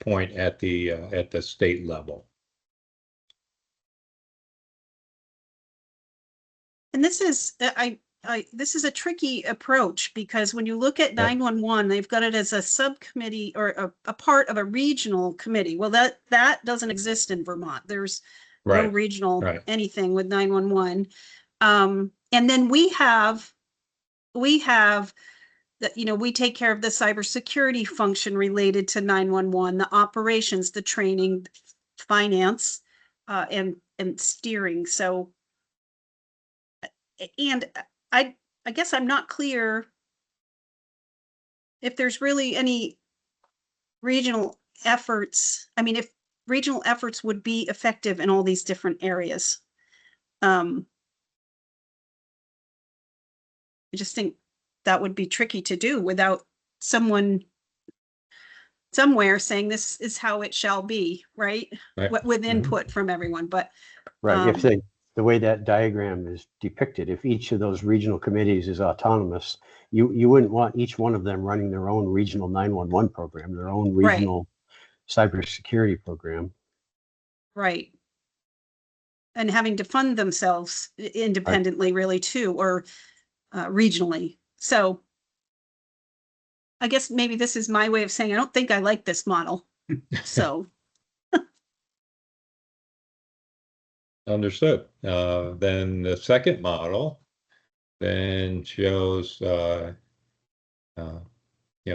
point at the state level. And this is, this is a tricky approach, because when you look at 911, they've got it as a subcommittee or a part of a regional committee. Well, that doesn't exist in Vermont. There's no regional anything with 911. And then we have that, we take care of the cybersecurity function related to 911, the operations, the training, finance, and steering. So, and I guess I'm not clear if there's really any regional efforts. I mean, if regional efforts would be effective in all these different areas. I just think that would be tricky to do without someone somewhere saying this is how it shall be, right? With input from everyone. But if the way that diagram is depicted, if each of those regional committees is autonomous, you wouldn't want each one of them running their own regional 911 program, their own regional cybersecurity program. Right. And having to fund themselves independently, really, too, or regionally. So I guess maybe this is my way of saying I don't think I like this model. So. Understood. Then the second model then shows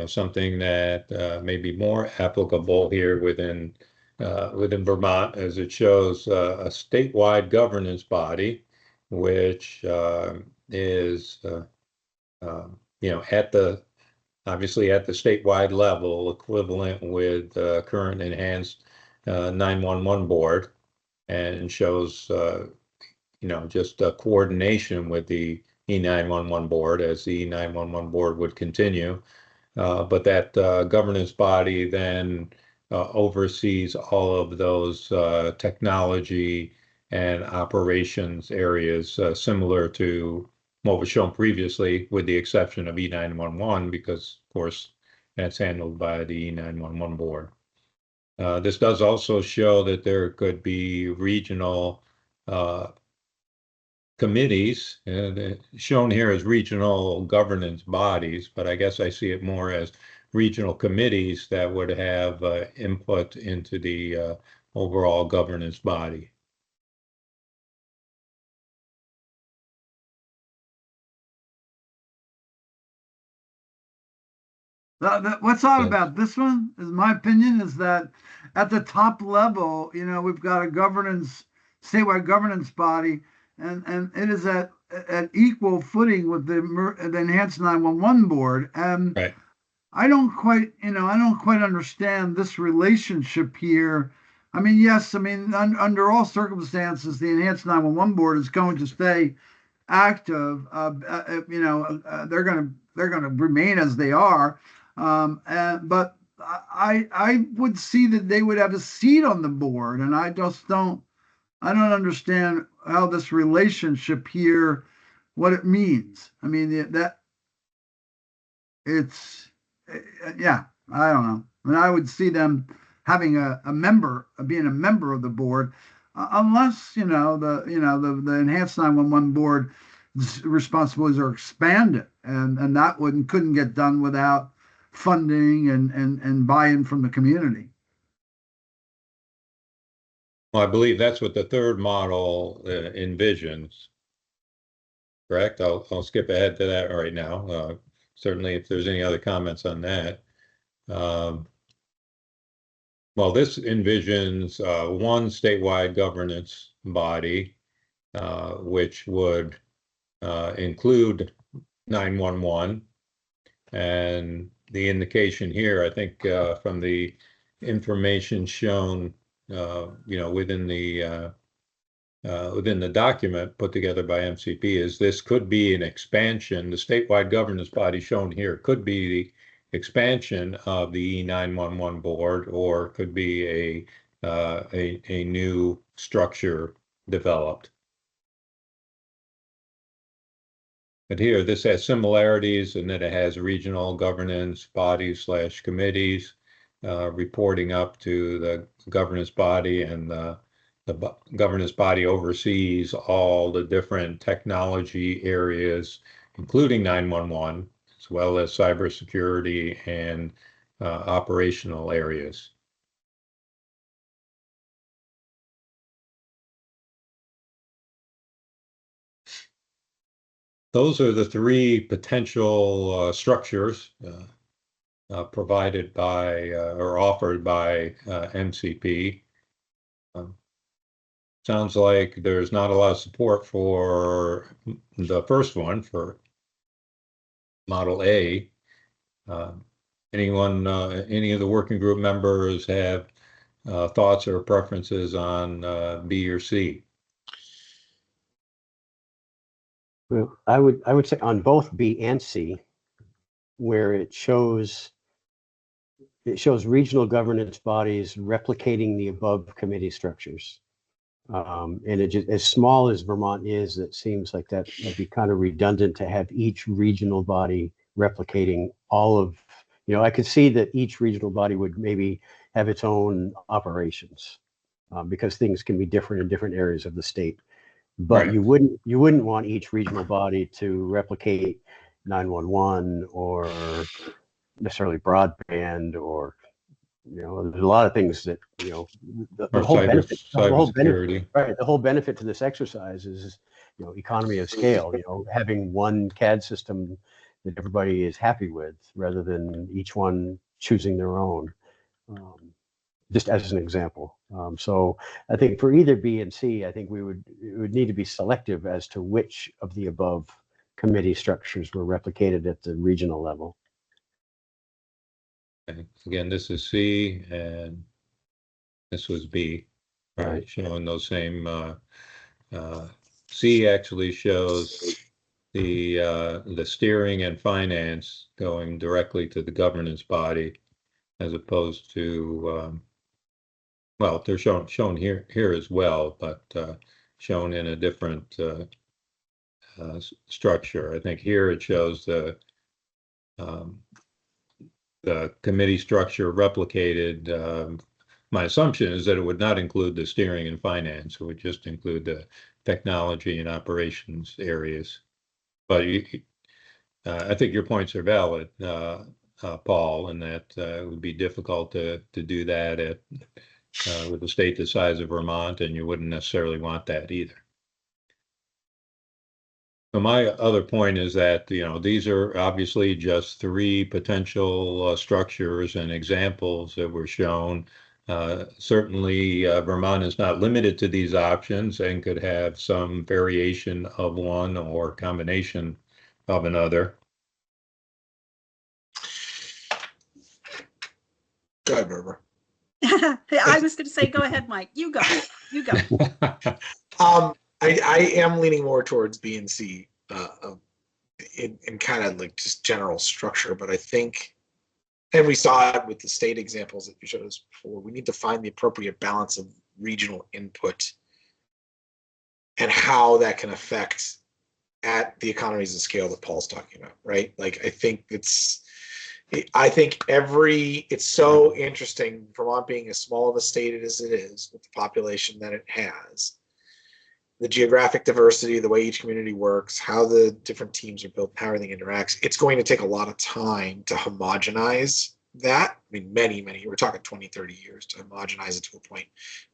something that may be more applicable here within Vermont, as it shows a statewide governance body, which is obviously at the statewide level, equivalent with current enhanced 911 board, and shows just a coordination with the E911 board, as the E911 board would continue. But that governance body then oversees all of those technology and operations areas, similar to what was shown previously, with the exception of E911, because of course that's handled by the E911 board. This does also show that there could be regional committees, shown here as regional governance bodies, but I guess I see it more as regional committees that would have input into the overall governance body. What's odd about this one, is my opinion, is that at the top level, we've got a statewide governance body, and it is at equal footing with the enhanced 911 board. And I don't quite understand this relationship here. I mean, yes, under all circumstances, the enhanced 911 board is going to stay active. They're going to remain as they are. But I would see that they would have a seat on the board, and I don't understand how this relationship here, what it means. I mean, I don't know. I mean, I would see them having being a member of the board, unless the enhanced 911 board responsibilities are expanded, and that couldn't get done without funding and buy-in from the community. Well, I believe that's what the third model envisions. Correct? I'll skip ahead to that right now. Certainly, if there's any other comments on that. Well, this envisions one statewide governance body, which would include 911. And the indication here, I think, from the information shown, within the document put together by MCP, is this could be an expansion. The statewide governance body shown here could be the expansion of the E911 board, or could be a new structure developed. But here, this has similarities in that it has regional governance bodies / committees reporting up to the governance body, and the governance body oversees all the different technology areas, including 911, as well as cybersecurity and operational areas. Those are the three potential structures provided by or offered by MCP. Sounds like there's not a lot of support for the first one, for Model A. Anyone, any of the working group members have thoughts or preferences on B or C? Well, I would say on both B and C, where it shows regional governance bodies replicating the above committee structures. And it just, as small as Vermont is, it seems like that would be kind of redundant to have each regional body replicating all of, I could see that each regional body would maybe have its own operations, because things can be different in different areas of the state. But Right. you wouldn't want each regional body to replicate 911 or necessarily broadband, or there's a lot of things that the Or whole benefit, cybersecurity. right? The whole benefit to this exercise is economy of scale. Having one CAD system that everybody is happy with, rather than each one choosing their own. Just as an example. So I think for either B and C, I think it would need to be selective as to which of the above committee structures were replicated at the regional level. Okay. Again, this is C and this was B, right? Showing those same, C actually shows the steering and finance going directly to the governance body, as opposed to, well, they're shown here as well, but shown in a different structure. I think here it shows the committee structure replicated. My assumption is that it would not include the steering and finance. It would just include the technology and operations areas. But I think your points are valid, Paul, and that it would be difficult to do that with a state the size of Vermont, and you wouldn't necessarily want that either. So my other point is that, these are obviously just three potential structures and examples that were shown. Certainly, Vermont is not limited to these options and could have some variation of one or combination of another. Go ahead, Barbara. I was going to say, go ahead, Mike. You go. I am leaning more towards B and C in kind of like just general structure, but I think, and we saw it with the state examples that you showed us before, we need to find the appropriate balance of regional input and how that can affect at the economies of scale that Paul's talking about, right? Like, I think it's so interesting, Vermont being as small of a state as it is, with the population that it has, the geographic diversity, the way each community works, how the different teams are built, how everything interacts. It's going to take a lot of time to homogenize that. I mean, many, we're talking 20, 30 years to homogenize it to a point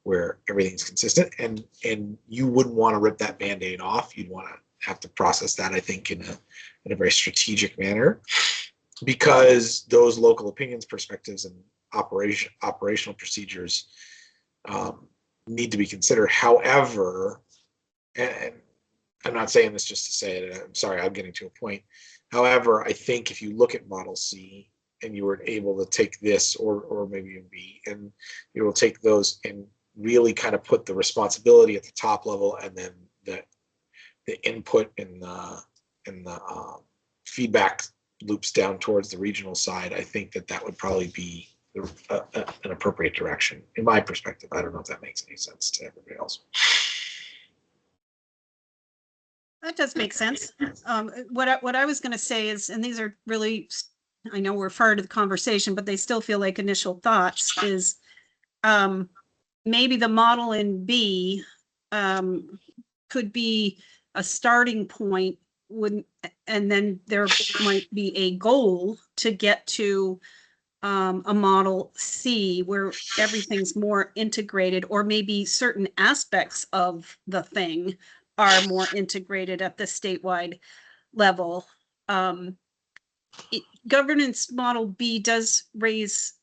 where everything's consistent. And you wouldn't want to rip that Band-Aid off. You'd want to have to process that, I think, in a very strategic manner, because those local opinions, perspectives, and operational procedures need to be considered. However, and I'm not saying this just to say it, I'm sorry, I'm getting to a point. However, I think if you look at Model C and you were able to take this or maybe even B, and you will take those and really kind of put the responsibility at the top level, and then the input and the feedback loops down towards the regional side, I think that would probably be an appropriate direction in my perspective. I don't know if that makes any sense to everybody else. That does make sense. What I was going to say is, and these are really, I know we're far to the conversation, but they still feel like initial thoughts, is maybe the model in B could be a starting point, and then there might be a goal to get to a Model C where everything's more integrated, or maybe certain aspects of the thing are more integrated at the statewide level. Governance Model B does raise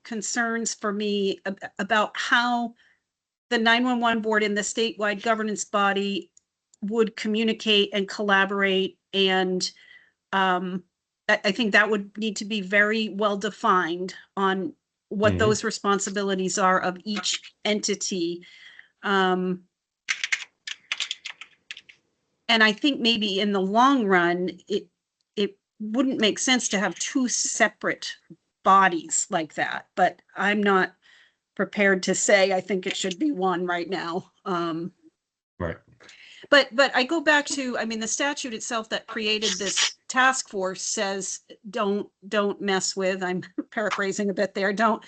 concerns for me about how the 911 board in the statewide governance body would communicate and collaborate, and I think that would need to be very well defined on what those responsibilities are of each entity. And I think maybe in the long run, it wouldn't make sense to have two separate bodies like that, but I'm not prepared to say I think it should be one right now. Right. But I go back to, I mean, the statute itself that created this task force says, don't mess with, I'm paraphrasing a bit there, don't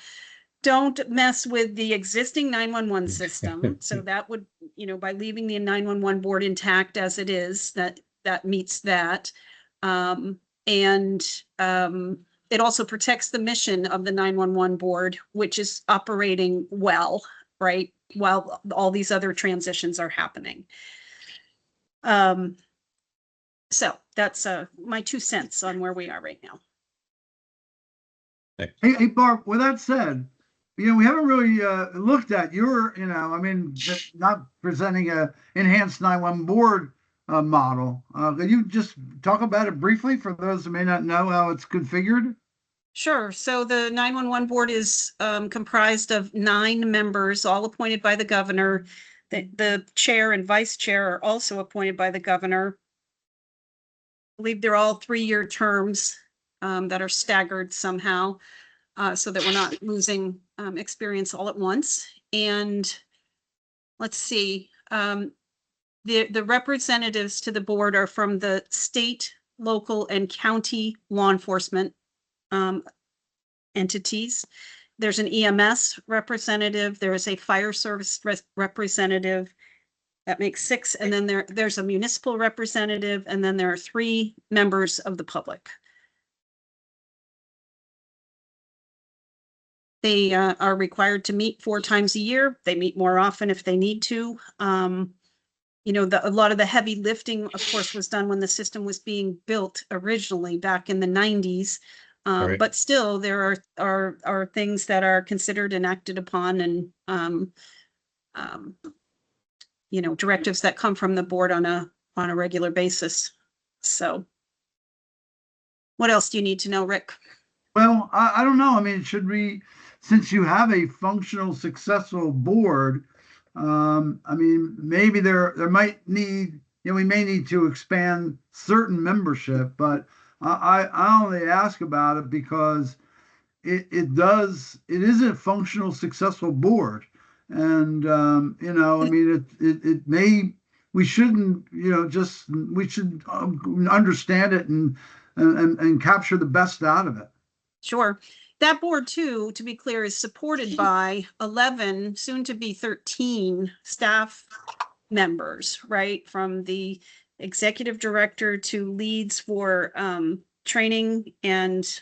mess with the existing 911 system. So that would, by leaving the 911 board intact as it is, that meets that. It also protects the mission of the 911 board, which is operating well, right, while all these other transitions are happening. So that's my 2 cents on where we are right now. Hey, Barb, with that said, we haven't really looked at your, not presenting a enhanced 911 board model. Could you just talk about it briefly for those who may not know how it's configured? Sure. So the 911 board is comprised of 9 members, all appointed by the governor. The chair and vice chair are also appointed by the governor. I believe they're all 3-year terms that are staggered somehow, so that we're not losing experience all at once. And let's see, the representatives to the board are from the state, local, and county law enforcement entities. There's an EMS representative. There is a fire service representative. That makes 6. And then there's a municipal representative, and then there are 3 members of the public. They are required to meet 4 times a year. They meet more often if they need to. A lot of the heavy lifting, of course, was done when the system was being built originally back in the 90s. Right. But still, there are things that are considered and acted upon, and directives that come from the board on a regular basis. So, what else do you need to know, Rick? Well, I don't know. I mean, should we, since you have a functional, successful board, maybe there might need, we may need to expand certain membership, but I only ask about it because it is a functional, successful board. And, it may, we shouldn't, we should understand it and capture the best out of it. Sure. That board, too, to be clear, is supported by 11, soon to be 13 staff members, right? From the executive director to leads for training and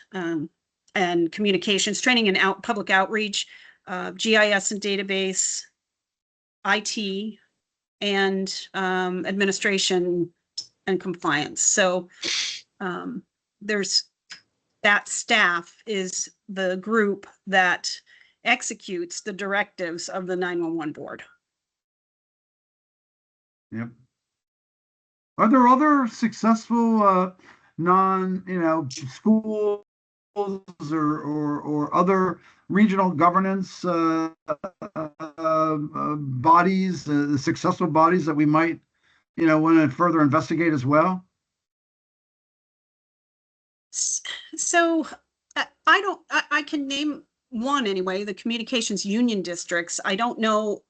communications, training and public outreach, GIS and database, IT, and administration and compliance. So there's that staff is the group that executes the directives of the 911 board. Yep. Are there other successful schools or other regional governance bodies, successful bodies that we might want to further investigate as well? So I can name one anyway, the communications union districts. I don't know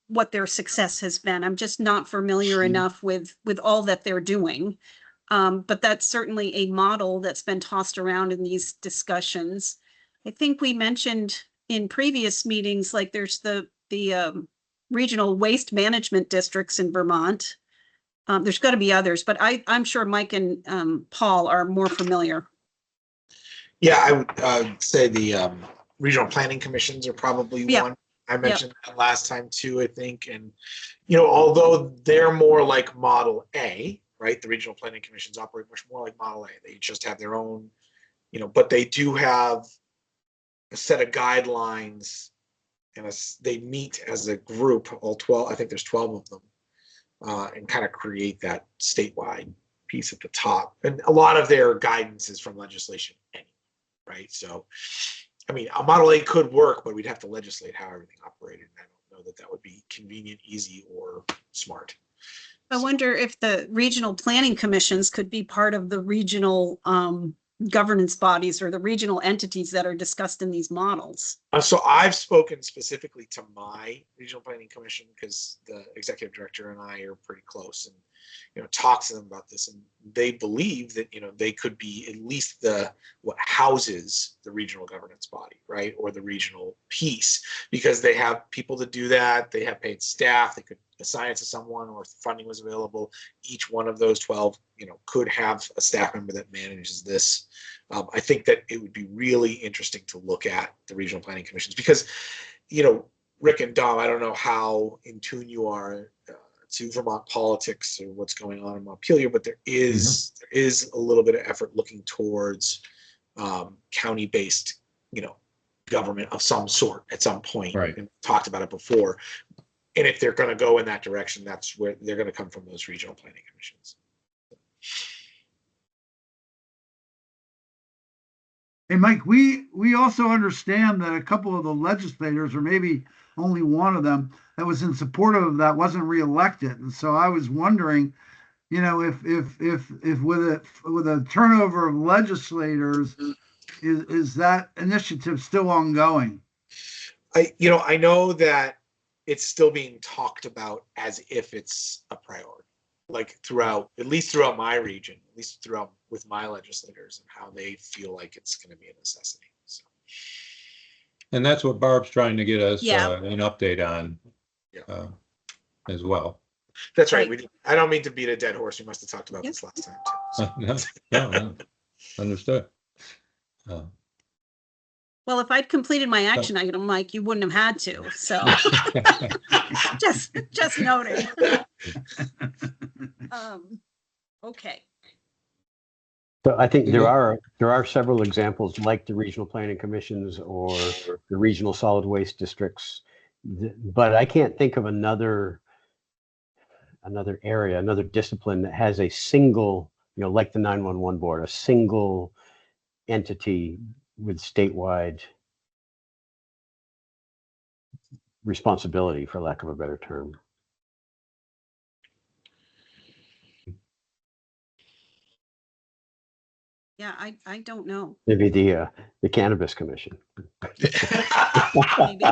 what their success has been. I'm just not familiar enough with all that they're doing. But that's certainly a model that's been tossed around in these discussions. I think we mentioned in previous meetings, like there's the regional waste management districts in Vermont. There's got to be others, but I'm sure Mike and Paul are more familiar. Yeah, I would say the regional planning commissions are probably one. I mentioned that last time too, I think. And, although they're more like Model A, right? The regional planning commissions operate much more like Model A. They just have their own, but they do have a set of guidelines, and they meet as a group, all 12, I think there's 12 of them, and kind of create that statewide piece at the top. And a lot of their guidance is from legislation anyway, right? So, I mean, a Model A could work, but we'd have to legislate how everything operated. And I don't know that would be convenient, easy, or smart. I wonder if the regional planning commissions could be part of the regional governance bodies or the regional entities that are discussed in these models. So I've spoken specifically to my regional planning commission because the executive director and I are pretty close, and talk to them about this, and they believe that they could be at least what houses the regional governance body, right, or the regional piece, because they have people to do that. They have paid staff. They could assign it to someone, or if funding was available, each one of those 12 could have a staff member that manages this. I think that it would be really interesting to look at the regional planning commissions because Rick and Dom, I don't know how in tune you are to Vermont politics or what's going on in Montpelier, but there is a little bit of effort looking towards county-based government of some sort at some point. Right. And talked about it before. And if they're going to go in that direction, that's where they're going to come from, those regional planning commissions. Hey, Mike, we also understand that a couple of the legislators, or maybe only one of them, that was in support of that wasn't reelected. And so I was wondering, if with a turnover of legislators, is that initiative still ongoing? I know that it's still being talked about as if it's a priority, like at least throughout my region, at least throughout with my legislators, and how they feel like it's going to be a necessity. So. And that's what Barb's trying to get us an update on as well. That's right. I don't mean to beat a dead horse. We must have talked about this last time too. So. No. Understood. Well, if I'd completed my action item, Mike, you wouldn't have had to. So just noting. Okay. So I think there are several examples like the regional planning commissions or the regional solid waste districts, but I can't think of another area, another discipline that has a single, like the 911 board, a single entity with statewide responsibility, for lack of a better term. Yeah, I don't know. Maybe the Cannabis Commission. Maybe.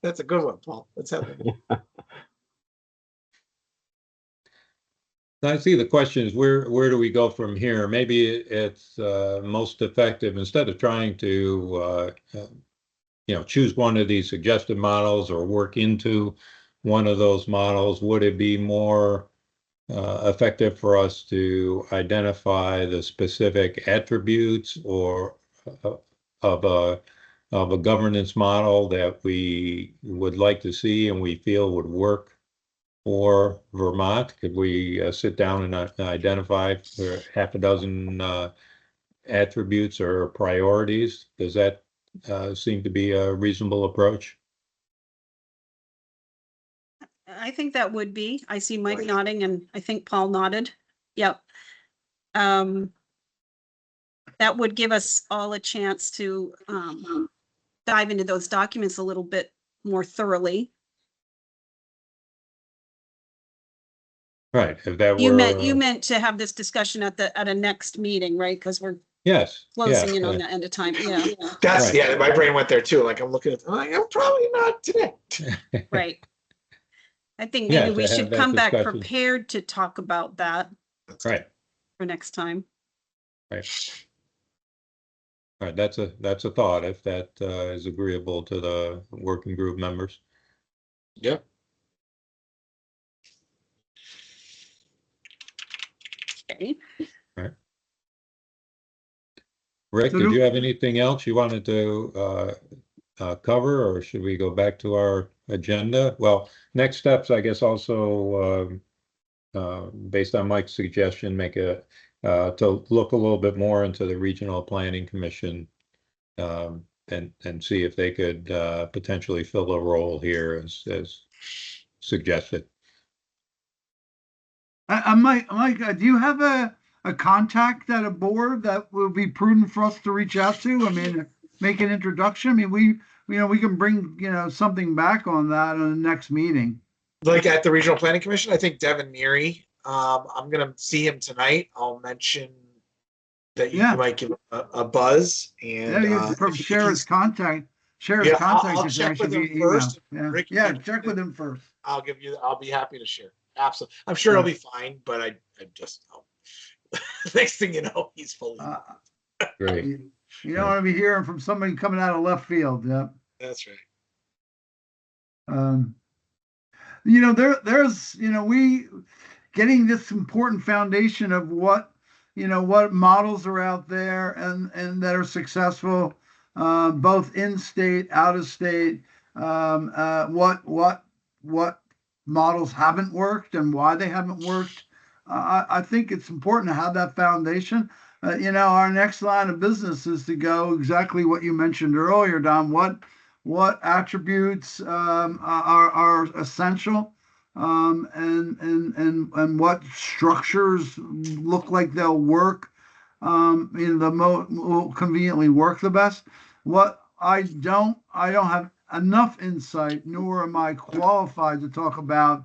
That's a good one, Paul. Let's have it. I see the question is where do we go from here? Maybe it's most effective, instead of trying to choose one of these suggested models or work into one of those models, would it be more effective for us to identify the specific attributes or of a governance model that we would like to see and we feel would work for Vermont? Could we sit down and identify half a dozen attributes or priorities? Does that seem to be a reasonable approach? I think that would be. I see Mike nodding and I think Paul nodded. Yep. That would give us all a chance to dive into those documents a little bit more thoroughly. Right. If that You were meant to have this discussion at a next meeting, right? Because we're yes, closing in yeah. on the end of time. Yeah. That's, Right. yeah, my brain went there too. Like I'm looking at, I'm like, I'm probably not today. Right. I think Yeah, maybe we to have should that come back discussion. prepared to talk about that Right. for next time. Right. All right. That's a thought if that is agreeable to the working group members. Yep. Okay. Rick, So did do- you have anything else you wanted to cover, or should we go back to our agenda? Well, next steps, I guess, also based on Mike's suggestion, make to look a little bit more into the Regional Planning Commission and see if they could potentially fill a role here as suggested. Mike, do you have a contact at a board that would be prudent for us to reach out to? I mean, make an introduction. I mean, we can bring, something back on that in the next meeting. Like at the Regional Planning Commission, I think Devin Neary, I'm gonna see him tonight. I'll mention that you Yeah. might give a buzz and Yeah, if share his he's- contact, Yeah, I'll information check with via him email. first. Yeah, Rick, yeah, you- check with him first. I'll be happy to share. Absolutely. I'm sure it'll be fine, but I just next thing you know, he's fully. Great. You don't want to be hearing from somebody coming out of left field. Yeah. That's right. There's we getting this important foundation of what models are out there and that are successful, both in state, out of state, what models haven't worked and why they haven't worked. I think it's important to have that foundation. Our next line of business is to go exactly what you mentioned earlier, Don. What attributes are essential, and what structures look like they'll work, will conveniently work the best. What I don't have enough insight, nor am I qualified to talk about,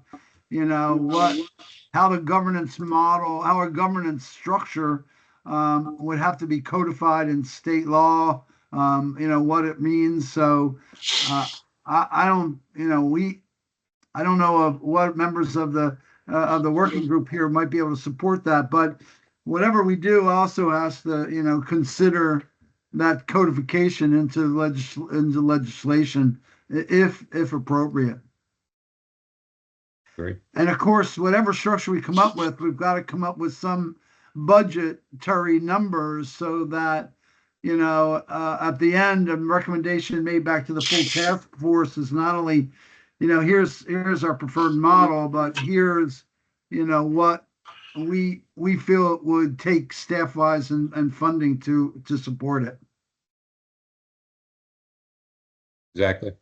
how the governance model, how our governance structure would have to be codified in state law, what it means. So I don't, I don't know of what members of the working group here might be able to support that, but whatever we do also has to, consider that codification into legislation if appropriate. Great. And of course, whatever structure we come up with, we've got to come up with some budgetary numbers so that, at the end, a recommendation made back to the full task force is not only, here's our preferred model, but here's, what we feel it would take staff-wise and funding to support it. Exactly.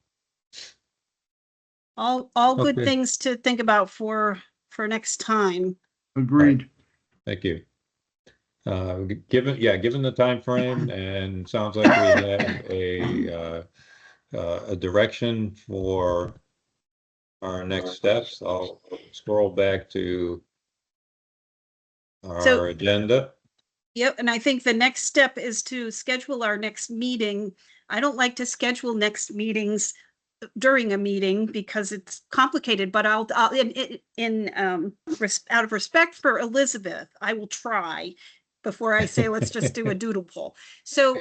All good Okay. things to think about for next time. Agreed. Thank you. Given the time frame, and sounds like we have a direction for our next steps, I'll scroll back to our agenda. Yep, and I think the next step is to schedule our next meeting. I don't like to schedule next meetings during a meeting because it's complicated, but I'll out of respect for Elizabeth, I will try before I say, let's just do a doodle poll. So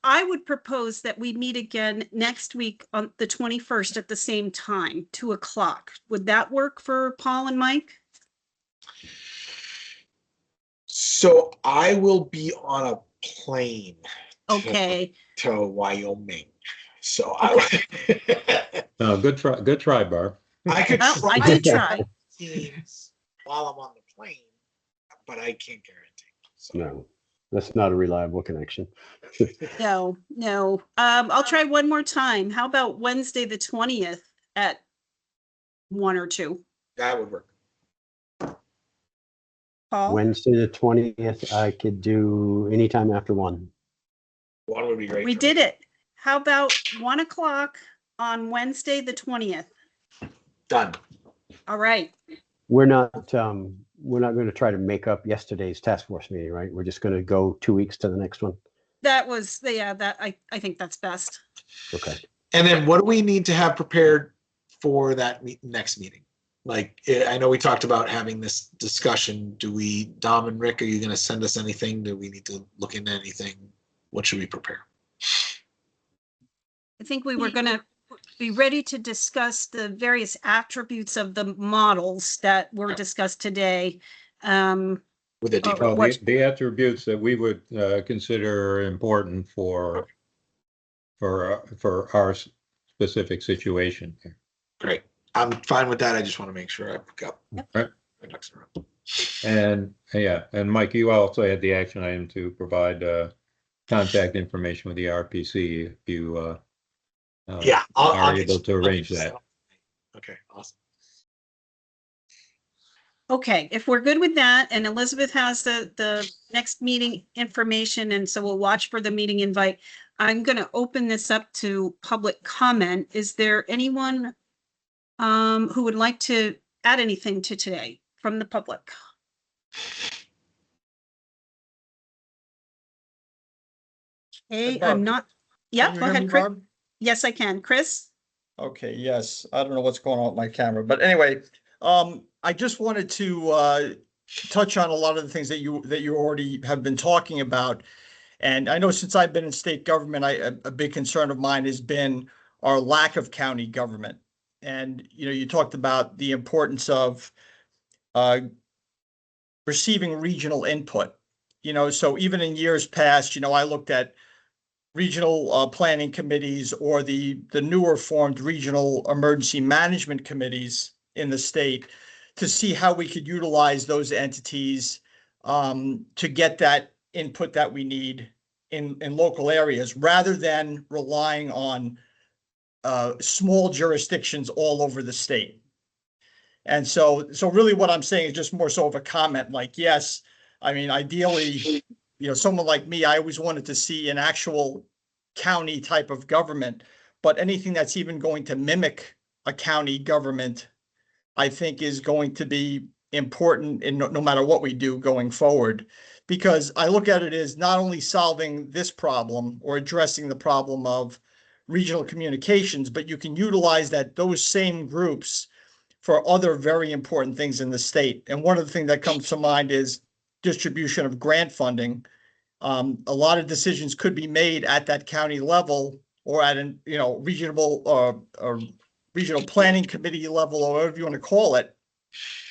I would propose that we meet again next week on the 21st at the same time, 2:00. Would that work for Paul and Mike? So I will be on a plane Okay. to Wyoming. So Good try, Barb. I could Well, try. I did try. Teams while I'm on the plane, but I can't guarantee. So. No, that's not a reliable connection. No, no. I'll try one more time. How about Wednesday, the 20th at 1 or 2? That would work. Paul? Wednesday, the 20th, I could do anytime after 1. 1 would be great. We did it. How about 1 o'clock on Wednesday, the 20th? Done. All right. We're not going to try to make up yesterday's task force meeting, right? We're just going to go 2 weeks to the next one. That was, yeah, that I think that's best. Okay. And then what do we need to have prepared for that next meeting? Like, I know we talked about having this discussion. Dom and Rick, are you going to send us anything? Do we need to look into anything? What should we prepare? I think we were going to be ready to discuss the various attributes of the models that were discussed today. With the deep Well, the attributes that we would consider important for our specific situation. Great. I'm fine with that. I just want to make sure I pick up. Right. My ducks in a row. And yeah, and Mike, you also had the action item to provide contact information with the RPC if you Yeah, are I'll able to arrange that. Okay, awesome. Okay, if we're good with that, and Elizabeth has the next meeting information, and so we'll watch for the meeting invite. I'm going to open this up to public comment. Is there anyone who would like to add anything to today from the public? Okay, Barb, I'm not. can Yeah, you go hear ahead, me, Chris. Barb? Yes, I can. Chris? Okay, yes. I don't know what's going on with my camera, but anyway, I just wanted to touch on a lot of the things that you already have been talking about. And I know since I've been in state government, a big concern of mine has been our lack of county government. And you talked about the importance of receiving regional input. So even in years past, I looked at regional planning committees or the newer formed regional emergency management committees in the state to see how we could utilize those entities to get that input that we need in local areas rather than relying on small jurisdictions all over the state. And so really what I'm saying is just more so of a comment, like, yes, I mean, ideally, someone like me, I always wanted to see an actual county type of government, but anything that's even going to mimic a county government, I think is going to be important in no matter what we do going forward. Because I look at it as not only solving this problem or addressing the problem of regional communications, but you can utilize those same groups for other very important things in the state. And one of the things that comes to mind is distribution of grant funding. A lot of decisions could be made at that county level or at an regional or regional planning committee level, or whatever you want to call it.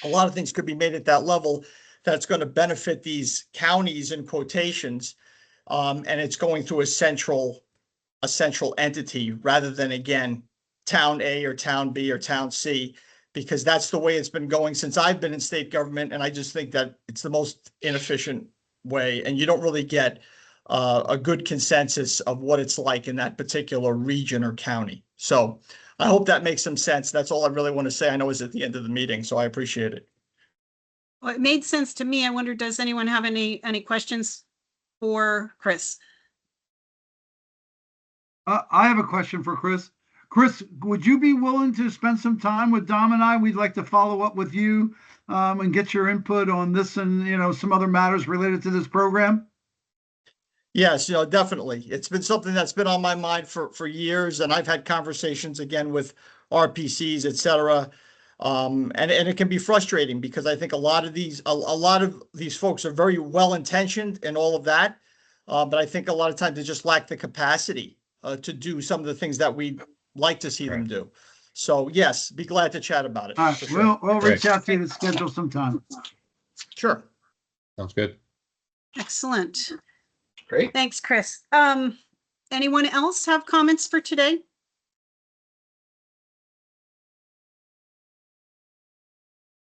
A lot of things could be made at that level that's going to benefit these counties in quotations, and it's going through a central entity rather than, again, town A or town B or town C, because that's the way it's been going since I've been in state government. And I just think that it's the most inefficient way. And you don't really get a good consensus of what it's like in that particular region or county. So I hope that makes some sense. That's all I really want to say. I know it's at the end of the meeting, so I appreciate it. Well, it made sense to me. I wonder, does anyone have any questions for Chris? I have a question for Chris. Chris, would you be willing to spend some time with Dom and I? We'd like to follow up with you and get your input on this and, some other matters related to this program. Yes, definitely. It's been something that's been on my mind for years, and I've had conversations again with RPCs, et cetera. And it can be frustrating because I think a lot of these folks are very well intentioned and all of that, but I think a lot of times they just lack the capacity to do some of the things that we like to see them do. So yes, be glad to chat about it. All right, for sure. we'll reach out to you to schedule some time. Sure. Sounds good. Excellent. Great. Thanks, Chris. Anyone else have comments for today?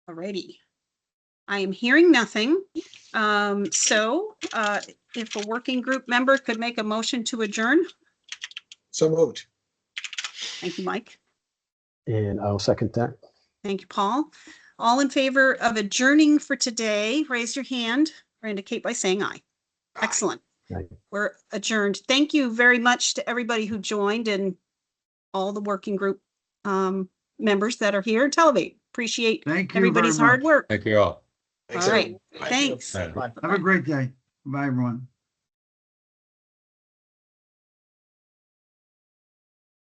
Alrighty. I am hearing nothing. If a working group member could make a motion to adjourn. So moved. Thank you, Mike. And I'll second that. Thank you, Paul. All in favor of adjourning for today, raise your hand or indicate by saying aye. Excellent. Aye. We're adjourned. Thank you very much to everybody who joined and all the working group members that are here at Televate. Appreciate Thank you everybody's very hard much. work. Thank you all. Thanks, All right. everyone. Bye. Thanks. Bye. Bye. Have a great day. Bye, everyone.